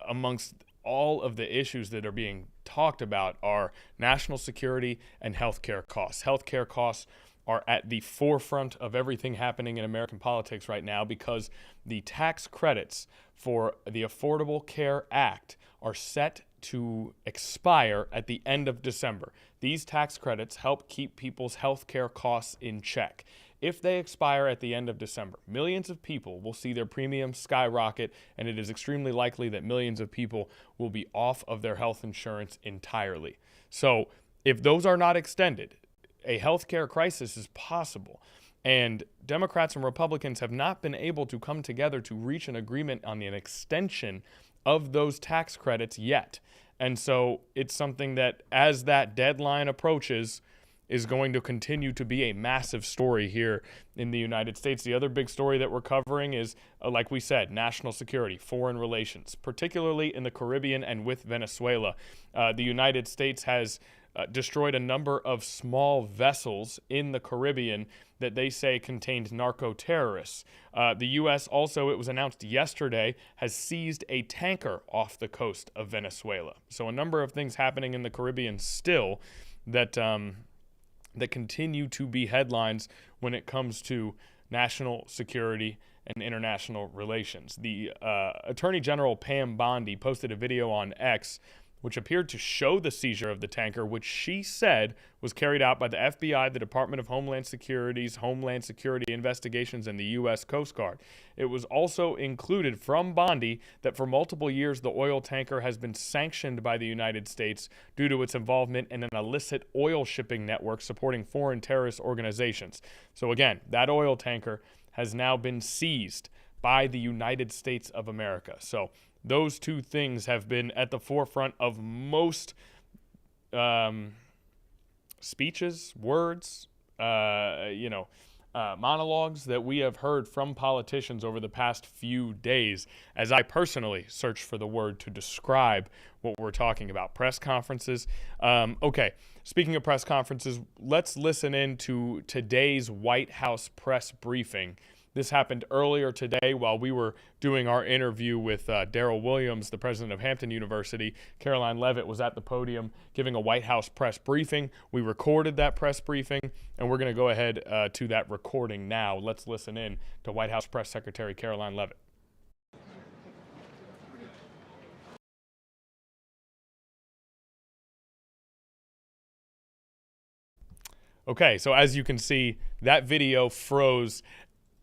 amongst all of the issues that are being talked about are national security and healthcare costs. Healthcare costs are at the forefront of everything happening in American politics right now because the tax credits for the Affordable Care Act are set to expire at the end of December. These tax credits help keep people's health care costs in check. If they expire at the end of December, millions of people will see their premiums skyrocket, and it is extremely likely that millions of people will be off of their health insurance entirely. So if those are not extended, a healthcare crisis is possible. And Democrats and Republicans have not been able to come together to reach an agreement on an extension of those tax credits yet. And so it's something that, as that deadline approaches, is going to continue to be a massive story here in the United States. The other big story that we're covering is, like we said, national security, foreign relations, particularly in the Caribbean and with Venezuela. The United States has destroyed a number of small vessels in the Caribbean that they say contained narco-terrorists. The U.S. also, it was announced yesterday, has seized a tanker off the coast of Venezuela. So a number of things happening in the Caribbean still that that continue to be headlines when it comes to national security and international relations. The Attorney General Pam Bondi posted a video on X which appeared to show the seizure of the tanker, which she said was carried out by the FBI, the Department of Homeland Security's Homeland Security Investigations, and the U.S. Coast Guard. It was also included from Bondi that for multiple years the oil tanker has been sanctioned by the United States due to its involvement in an illicit oil shipping network supporting foreign terrorist organizations. So again, that oil tanker has now been seized by the United States of America. So those two things have been at the forefront of most speeches, words, monologues that we have heard from politicians over the past few days as I personally search for the word to describe what we're talking about. Press conferences. Okay, speaking of press conferences, let's listen in to today's White House press briefing. This happened earlier today while we were doing our interview with Darrell Williams, the president of Hampton University. Caroline Leavitt was at the podium giving a White House press briefing. We recorded that press briefing, and we're going to go ahead to that recording now. Let's listen in to White House Press Secretary Caroline Leavitt. Okay, so as you can see, that video froze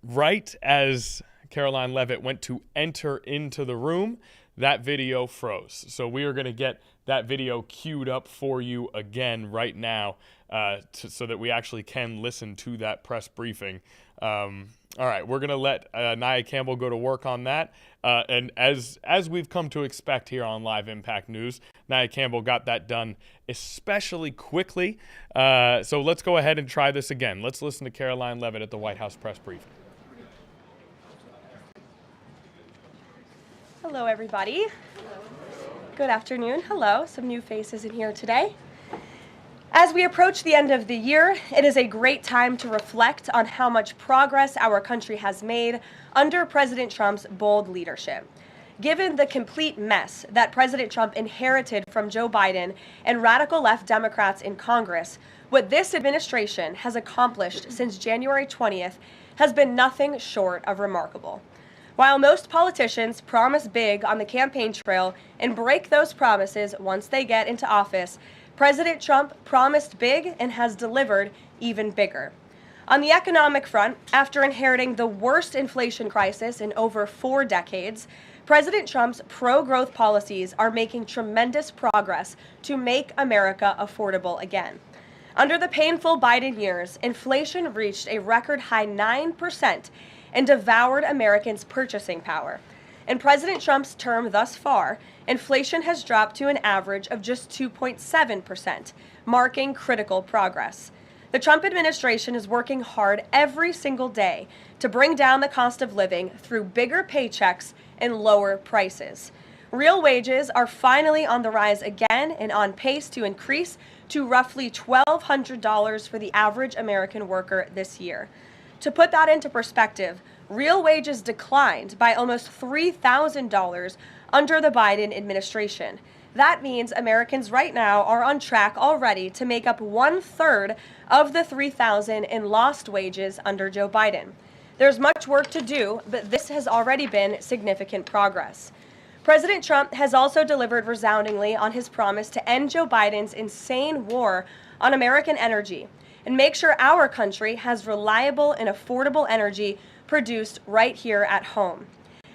right as Caroline Leavitt went to enter into the room. That video froze. So we are going to get that video queued up for you again right now so that we actually can listen to that press briefing. All right, we're going to let Nia Campbell go to work on that. And as we've come to expect here on Live Impact News, Nia Campbell got that done especially quickly. So let's go ahead and try this again. Let's listen to Caroline Leavitt at the White House press briefing. Hello, everybody. Good afternoon. Hello. Some new faces in here today. As we approach the end of the year, it is a great time to reflect on how much progress our country has made under President Trump's bold leadership. Given the complete mess that President Trump inherited from Joe Biden and radical left Democrats in Congress, what this administration has accomplished since January 20th has been nothing short of remarkable. While most politicians promise big on the campaign trail and break those promises once they get into office, President Trump promised big and has delivered even bigger. On the economic front, after inheriting the worst inflation crisis in over 4 decades, President Trump's pro-growth policies are making tremendous progress to make America affordable again. Under the painful Biden years, inflation reached a record high 9% and devoured Americans' purchasing power. In President Trump's term thus far, inflation has dropped to an average of just 2.7%, marking critical progress. The Trump administration is working hard every single day to bring down the cost of living through bigger paychecks and lower prices. Real wages are finally on the rise again and on pace to increase to roughly $1,200 for the average American worker this year. To put that into perspective, real wages declined by almost $3,000 under the Biden administration. That means Americans right now are on track already to make up 1/3 of the $3,000 in lost wages under Joe Biden. There's much work to do, but this has already been significant progress. President Trump has also delivered resoundingly on his promise to end Joe Biden's insane war on American energy and make sure our country has reliable and affordable energy produced right here at home.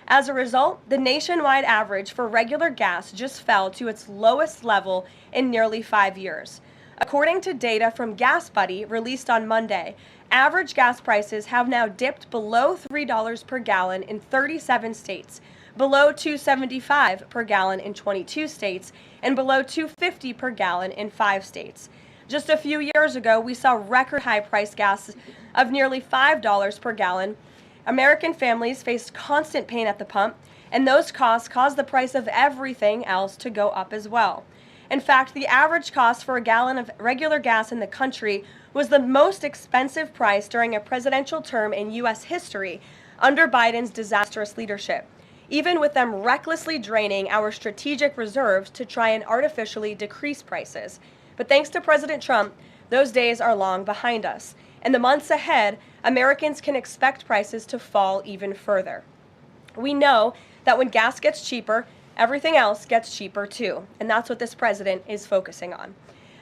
As a result, the nationwide average for regular gas just fell to its lowest level in nearly 5 years. According to data from GasBuddy released on Monday, average gas prices have now dipped below $3 per gallon in 37 states, below $2.75 per gallon in 22 states, and below $2.50 per gallon in 5 states. Just a few years ago, we saw record high price gas of nearly $5 per gallon. American families faced constant pain at the pump, and those costs caused the price of everything else to go up as well. In fact, the average cost for a gallon of regular gas in the country was the most expensive price during a presidential term in U.S. history under Biden's disastrous leadership, even with them recklessly draining our strategic reserves to try and artificially decrease prices. But thanks to President Trump, those days are long behind us. In the months ahead, Americans can expect prices to fall even further. We know that when gas gets cheaper, everything else gets cheaper too, and that's what this president is focusing on.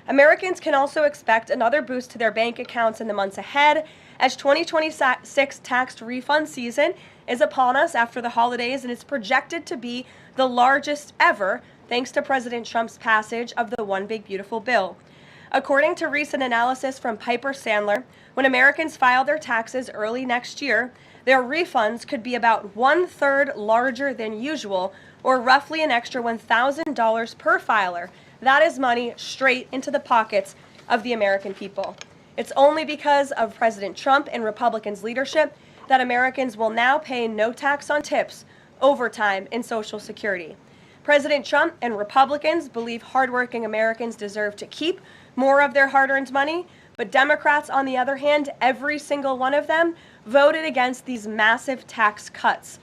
Americans can also expect another boost to their bank accounts in the months ahead, as 2026 tax refund season is upon us after the holidays, and it's projected to be the largest ever thanks to President Trump's passage of the One Big Beautiful Bill. According to recent analysis from Piper Sandler, when Americans file their taxes early next year, their refunds could be about 1/3 larger than usual, or roughly an extra $1,000 per filer. That is money straight into the pockets of the American people. It's only because of President Trump and Republicans' leadership that Americans will now pay no tax on tips, overtime, and Social Security. President Trump and Republicans believe hardworking Americans deserve to keep more of their hard-earned money, but Democrats, on the other hand, every single one of them, voted against these massive tax cuts.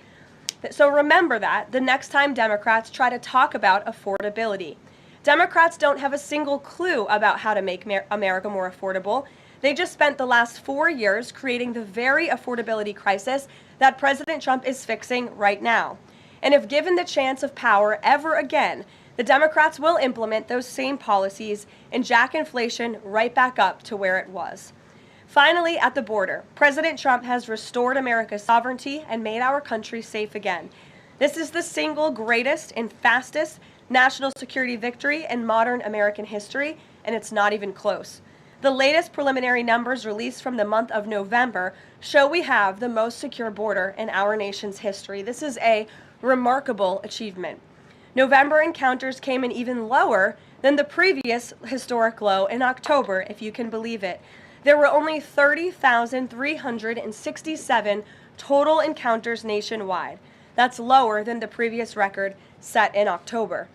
So remember that the next time Democrats try to talk about affordability. Democrats don't have a single clue about how to make America more affordable. They just spent the last 4 years creating the very affordability crisis that President Trump is fixing right now. And if given the chance of power ever again, The Democrats will implement those same policies and jack inflation right back up to where it was. Finally, at the border, President Trump has restored America's sovereignty and made our country safe again. This is the single greatest and fastest national security victory in modern American history, and it's not even close. The latest preliminary numbers released from the month of November show we have the most secure border in our nation's history. This is a remarkable achievement. November encounters came in even lower than the previous historic low in October, if you can believe it. There were only 30,367 total encounters nationwide. That's lower than the previous record set in October.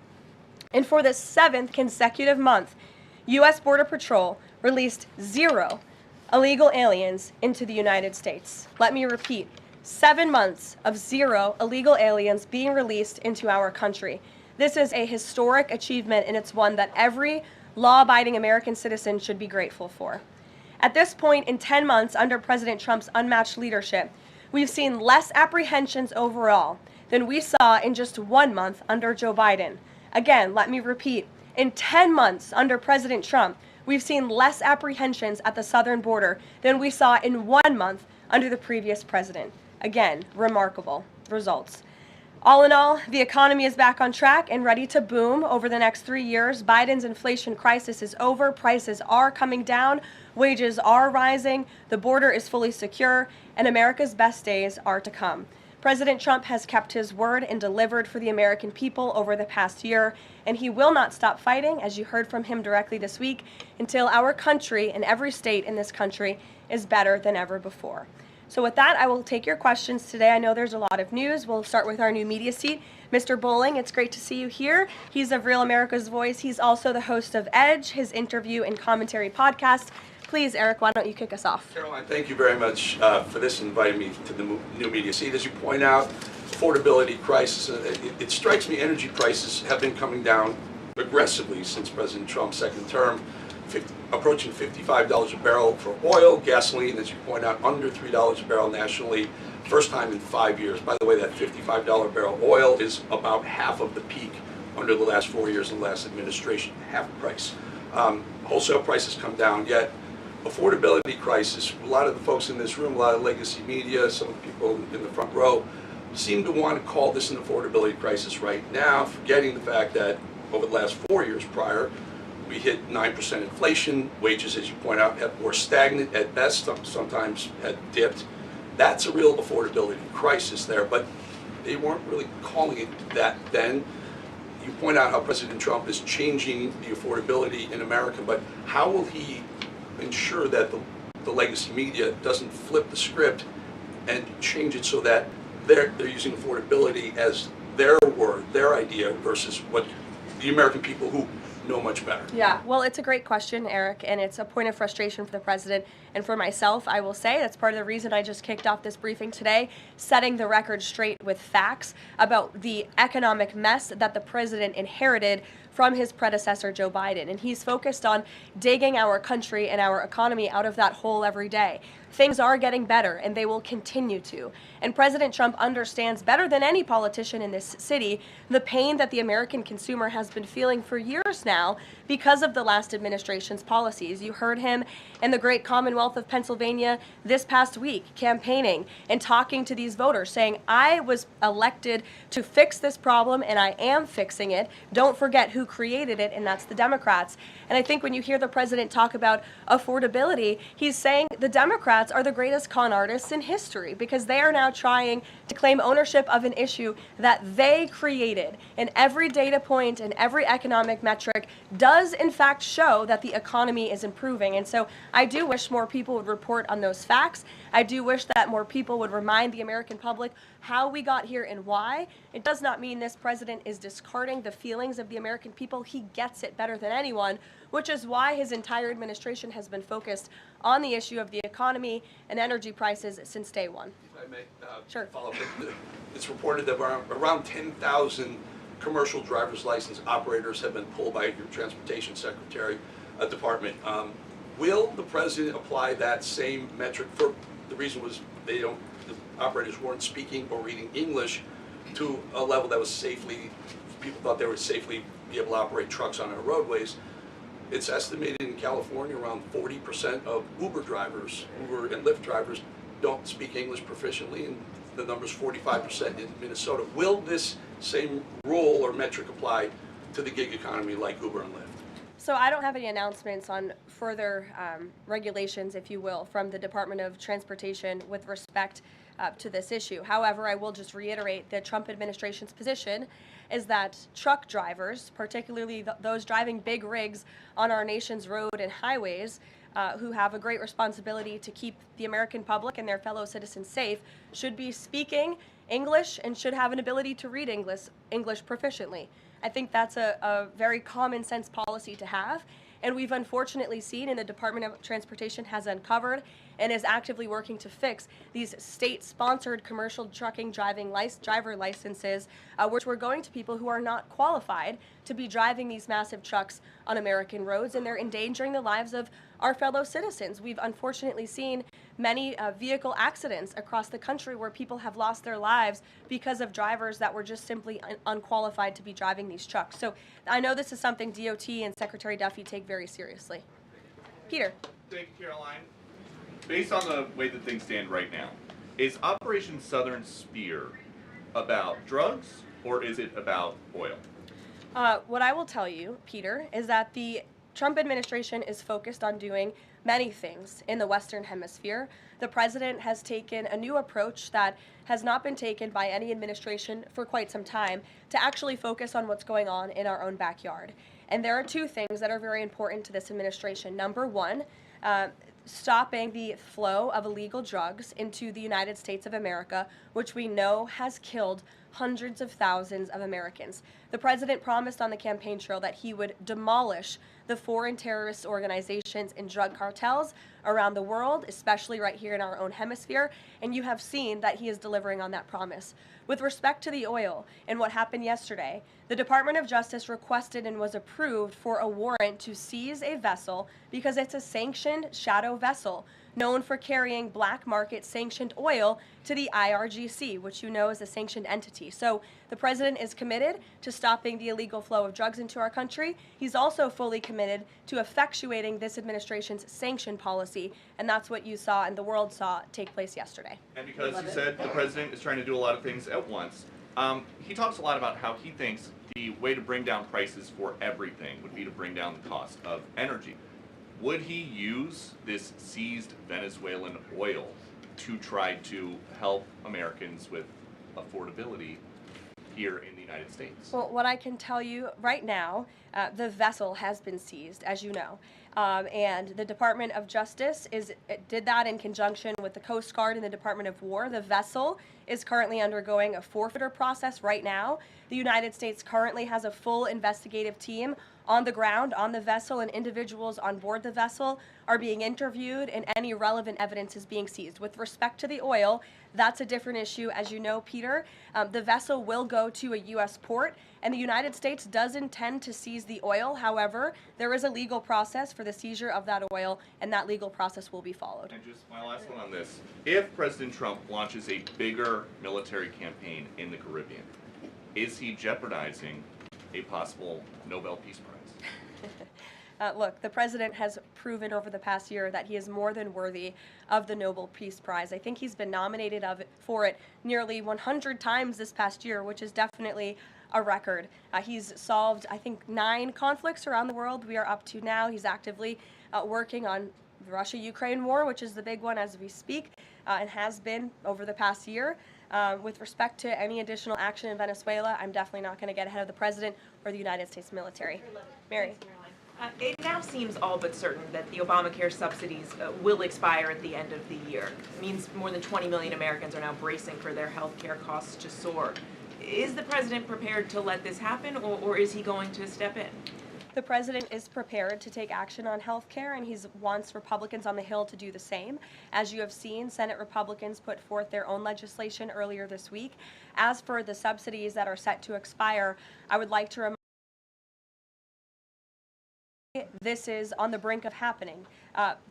And for the 7th consecutive month, U.S. Border Patrol released 0 illegal aliens into the United States. Let me repeat, 7 months of 0 illegal aliens being released into our country. This is a historic achievement, and it's one that every law-abiding American citizen should be grateful for. At this point, in 10 months under President Trump's unmatched leadership, we've seen less apprehensions overall than we saw in just 1 month under Joe Biden. Again, let me repeat, in 10 months under President Trump, we've seen less apprehensions at the southern border than we saw in 1 month under the previous president. Again, remarkable results. All in all, the economy is back on track and ready to boom over the next 3 years. Biden's inflation crisis is over. Prices are coming down. Wages are rising. The border is fully secure, and America's best days are to come. President Trump has kept his word and delivered for the American people over the past year, and he will not stop fighting, as you heard from him directly this week, until our country and every state in this country is better than ever before. So with that, I will take your questions today. I know there's a lot of news. We'll start with our new media seat. Mr. Bowling, it's great to see you here. He's of Real America's Voice. He's also the host of Edge, his interview and commentary podcast. Please, Eric, why don't you kick us off? Caroline, thank you very much for this and inviting me to the new media seat. As you point out, affordability crisis, it strikes me energy prices have been coming down aggressively since President Trump's second term, approaching $55 a barrel for oil, gasoline, as you point out, under $3 a barrel nationally, first time in 5 years. By the way, that $55 barrel oil is about half of the peak under the last 4 years of the last administration, half the price. Wholesale prices come down, yet affordability crisis, a lot of the folks in this room, a lot of legacy media, some of the people in the front row, seem to want to call this an affordability crisis right now, forgetting the fact that over the last 4 years prior, we hit 9% inflation. Wages, as you point out, have more stagnant at best, sometimes had dipped. That's a real affordability crisis there, but they weren't really calling it that then. You point out how President Trump is changing the affordability in America, but how will he ensure that the legacy media doesn't flip the script and change it so that they're using affordability as their word, their idea, versus what the American people who know much better? Yeah, well, it's a great question, Eric, and it's a point of frustration for the president and for myself, I will say. That's part of the reason I just kicked off this briefing today, setting the record straight with facts about the economic mess that the president inherited from his predecessor, Joe Biden. And he's focused on digging our country and our economy out of that hole every day. Things are getting better, and they will continue to. And President Trump understands better than any politician in this city the pain that the American consumer has been feeling for years now because of the last administration's policies. You heard him in the great Commonwealth of Pennsylvania this past week campaigning and talking to these voters, saying, I was elected to fix this problem, and I am fixing it. Don't forget who created it, and that's the Democrats. And I think when you hear the president talk about affordability, he's saying the Democrats are the greatest con artists in history because they are now trying to claim ownership of an issue that they created. And every data point and every economic metric does in fact show that the economy is improving. And so I do wish more people would report on those facts. I do wish that more people would remind the American public how we got here and why. It does not mean this president is discarding the feelings of the American people. He gets it better than anyone, which is why his entire administration has been focused on the issue of the economy and energy prices since day one. If I may Sure. follow up, it's reported that around 10,000 commercial driver's license operators have been pulled by your transportation secretary department. Will the president apply that same metric? For the reason was the operators weren't speaking or reading English to a level that was safely people thought they would safely be able to operate trucks on our roadways. It's estimated in California around 40% of Uber drivers, Uber and Lyft drivers, don't speak English proficiently, and the number's 45% in Minnesota. Will this same rule or metric apply to the gig economy like Uber and Lyft? So I don't have any announcements on further regulations, if you will, from the Department of Transportation with respect to this issue. However, I will just reiterate the Trump administration's position is that truck drivers, particularly those driving big rigs on our nation's road and highways, who have a great responsibility to keep the American public and their fellow citizens safe, should be speaking English and should have an ability to read English proficiently. I think that's a very common sense policy to have. And we've unfortunately seen, and the Department of Transportation has uncovered and is actively working to fix these state-sponsored commercial trucking driver licenses, which were going to people who are not qualified to be driving these massive trucks on American roads, and they're endangering the lives of our fellow citizens. We've unfortunately seen many vehicle accidents across the country where people have lost their lives because of drivers that were just simply unqualified to be driving these trucks. So I know this is something DOT and Secretary Duffy take very seriously. Peter. Thank you, Caroline. Based on the way that things stand right now, is Operation Southern Spear about drugs or is it about oil? What I will tell you, Peter, is that the Trump administration is focused on doing many things in the Western Hemisphere. The president has taken a new approach that has not been taken by any administration for quite some time to actually focus on what's going on in our own backyard. And there are two things that are very important to this administration. Number one, stopping the flow of illegal drugs into the United States of America, which we know has killed hundreds of thousands of Americans. The president promised on the campaign trail that he would demolish the foreign terrorist organizations and drug cartels around the world, especially right here in our own hemisphere, and you have seen that he is delivering on that promise. With respect to the oil and what happened yesterday, the Department of Justice requested and was approved for a warrant to seize a vessel because it's a sanctioned shadow vessel known for carrying black market sanctioned oil to the IRGC, which you know is a sanctioned entity. So the president is committed to stopping the illegal flow of drugs into our country. He's also fully committed to effectuating this administration's sanction policy, and that's what you saw and the world saw take place yesterday. And because you said the president is trying to do a lot of things at once, he talks a lot about how he thinks the way to bring down prices for everything would be to bring down the cost of energy. Would he use this seized Venezuelan oil to try to help Americans with affordability here in the United States? Well, what I can tell you right now, the vessel has been seized, as you know. And the Department of Justice did that in conjunction with the Coast Guard and the Department of War. The vessel is currently undergoing a forfeiture process right now. The United States currently has a full investigative team on the ground on the vessel, and individuals on board the vessel are being interviewed and any relevant evidence is being seized. With respect to the oil, that's a different issue. As you know, Peter, the vessel will go to a U.S. port, and the United States does intend to seize the oil. However, there is a legal process for the seizure of that oil, and that legal process will be followed. And just my last one on this. If President Trump launches a bigger military campaign in the Caribbean, is he jeopardizing a possible Nobel Peace Prize? Look, the president has proven over the past year that he is more than worthy of the Nobel Peace Prize. I think he's been nominated for it nearly 100 times this past year, which is definitely a record. He's solved, I think, 9 conflicts around the world we are up to now. He's actively working on the Russia-Ukraine war, which is the big one as we speak, and has been over the past year. With respect to any additional action in Venezuela, I'm definitely not going to get ahead of the president or the United States military. Mary. It now seems all but certain that the Obamacare subsidies will expire at the end of the year. It means more than 20 million Americans are now bracing for their health care costs to soar. Is the president prepared to let this happen, or is he going to step in? The president is prepared to take action on health care, and he wants Republicans on the Hill to do the same. As you have seen, Senate Republicans put forth their own legislation earlier this week. As for the subsidies that are set to expire, I would like to remind this is on the brink of happening.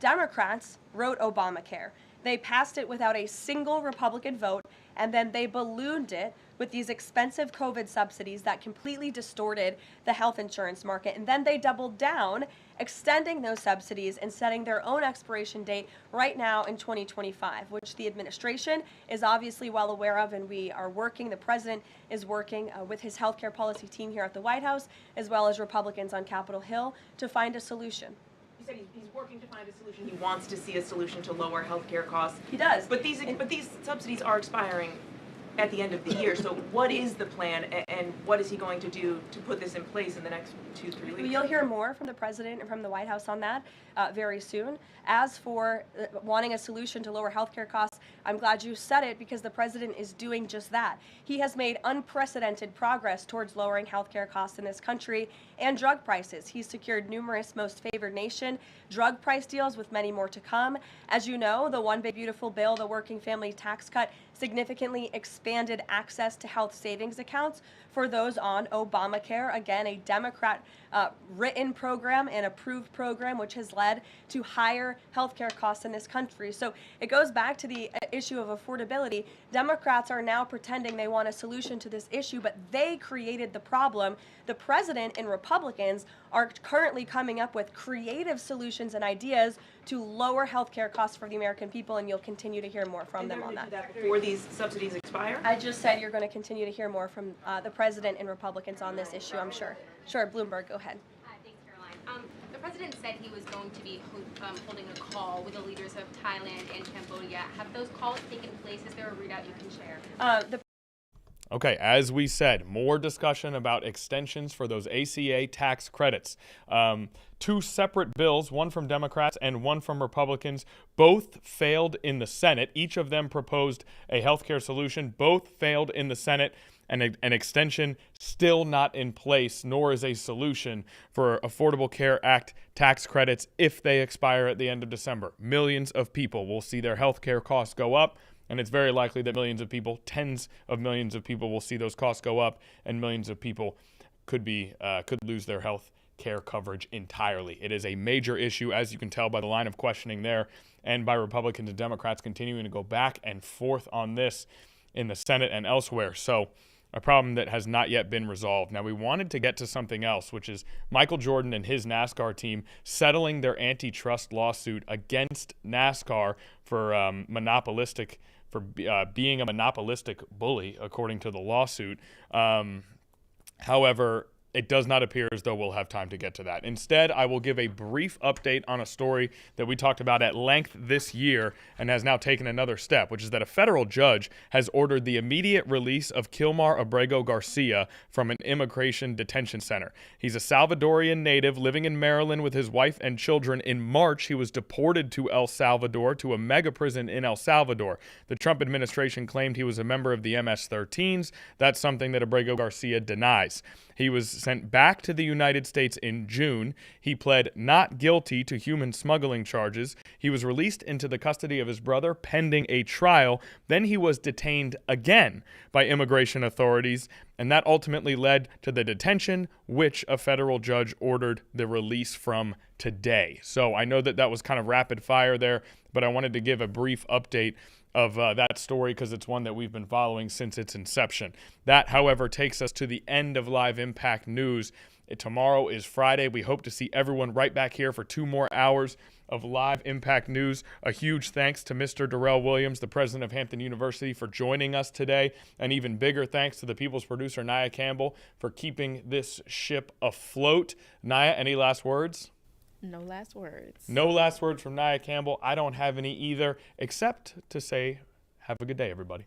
Democrats wrote Obamacare. They passed it without a single Republican vote, and then they ballooned it with these expensive COVID subsidies that completely distorted the health insurance market. And then they doubled down, extending those subsidies and setting their own expiration date right now in 2025, which the administration is obviously well aware of, and we are working, the president is working with his healthcare policy team here at the White House, as well as Republicans on Capitol Hill, to find a solution. You said he's working to find a solution. He wants to see a solution to lower healthcare costs. He does. But these subsidies are expiring at the end of the year. So what is the plan, and what is he going to do to put this in place in the next 2-3 weeks? You'll hear more from the president and from the White House on that very soon. As for wanting a solution to lower healthcare costs, I'm glad you said it, because the president is doing just that. He has made unprecedented progress towards lowering healthcare costs in this country and drug prices. He's secured numerous most favored nation drug price deals, with many more to come. As you know, the One Big Beautiful Bill, the working family tax cut, significantly expanded access to health savings accounts for those on Obamacare. Again, a Democrat written program and approved program, which has led to higher healthcare costs in this country. So it goes back to the issue of affordability. Democrats are now pretending they want a solution to this issue, but they created the problem. The president and Republicans are currently coming up with creative solutions and ideas to lower healthcare costs for the American people, and you'll continue to hear more from them on that. Before these subsidies expire? I just said you're going to continue to hear more from the president and Republicans on this issue, I'm sure. Sure, Bloomberg, go ahead. Thanks, Caroline. The president said he was going to be holding a call with the leaders of Thailand and Cambodia. Have those calls taken place? Is there a readout you can share? Okay, as we said, more discussion about extensions for those ACA tax credits. Two separate bills, one from Democrats and one from Republicans, both failed in the Senate. Each of them proposed a healthcare solution. Both failed in the Senate, and an extension still not in place, nor is a solution for Affordable Care Act tax credits if they expire at the end of December. Millions of people will see their healthcare costs go up, and it's very likely that millions of people, tens of millions of people, will see those costs go up, and millions of people could lose their health care coverage entirely. It is a major issue, as you can tell by the line of questioning there, and by Republicans and Democrats continuing to go back and forth on this in the Senate and elsewhere. So a problem that has not yet been resolved. Now, we wanted to get to something else, which is Michael Jordan and his NASCAR team settling their antitrust lawsuit against NASCAR for being a monopolistic bully, according to the lawsuit. However, it does not appear as though we'll have time to get to that. Instead, I will give a brief update on a story that we talked about at length this year and has now taken another step, which is that a federal judge has ordered the immediate release of Kilmar Abrego Garcia from an immigration detention center. He's a Salvadorian native living in Maryland with his wife and children. In March, he was deported to El Salvador, to a mega prison in El Salvador. The Trump administration claimed he was a member of the MS-13s. That's something that Abrego Garcia denies. He was sent back to the United States in June. He pled not guilty to human smuggling charges. He was released into the custody of his brother pending a trial. Then he was detained again by immigration authorities, and that ultimately led to the detention, which a federal judge ordered the release from today. So I know that was kind of rapid fire there, but I wanted to give a brief update of that story because it's one that we've been following since its inception. That, however, takes us to the end of Live Impact News. Tomorrow is Friday. We hope to see everyone right back here for 2 more hours of Live Impact News. A huge thanks to Mr. Darrell Williams, the president of Hampton University, for joining us today. An even bigger thanks to the People's producer, Nia Campbell, for keeping this ship afloat. Nia, any last words? No last words. No last words from Nia Campbell. I don't have any either, except to say, have a good day, everybody.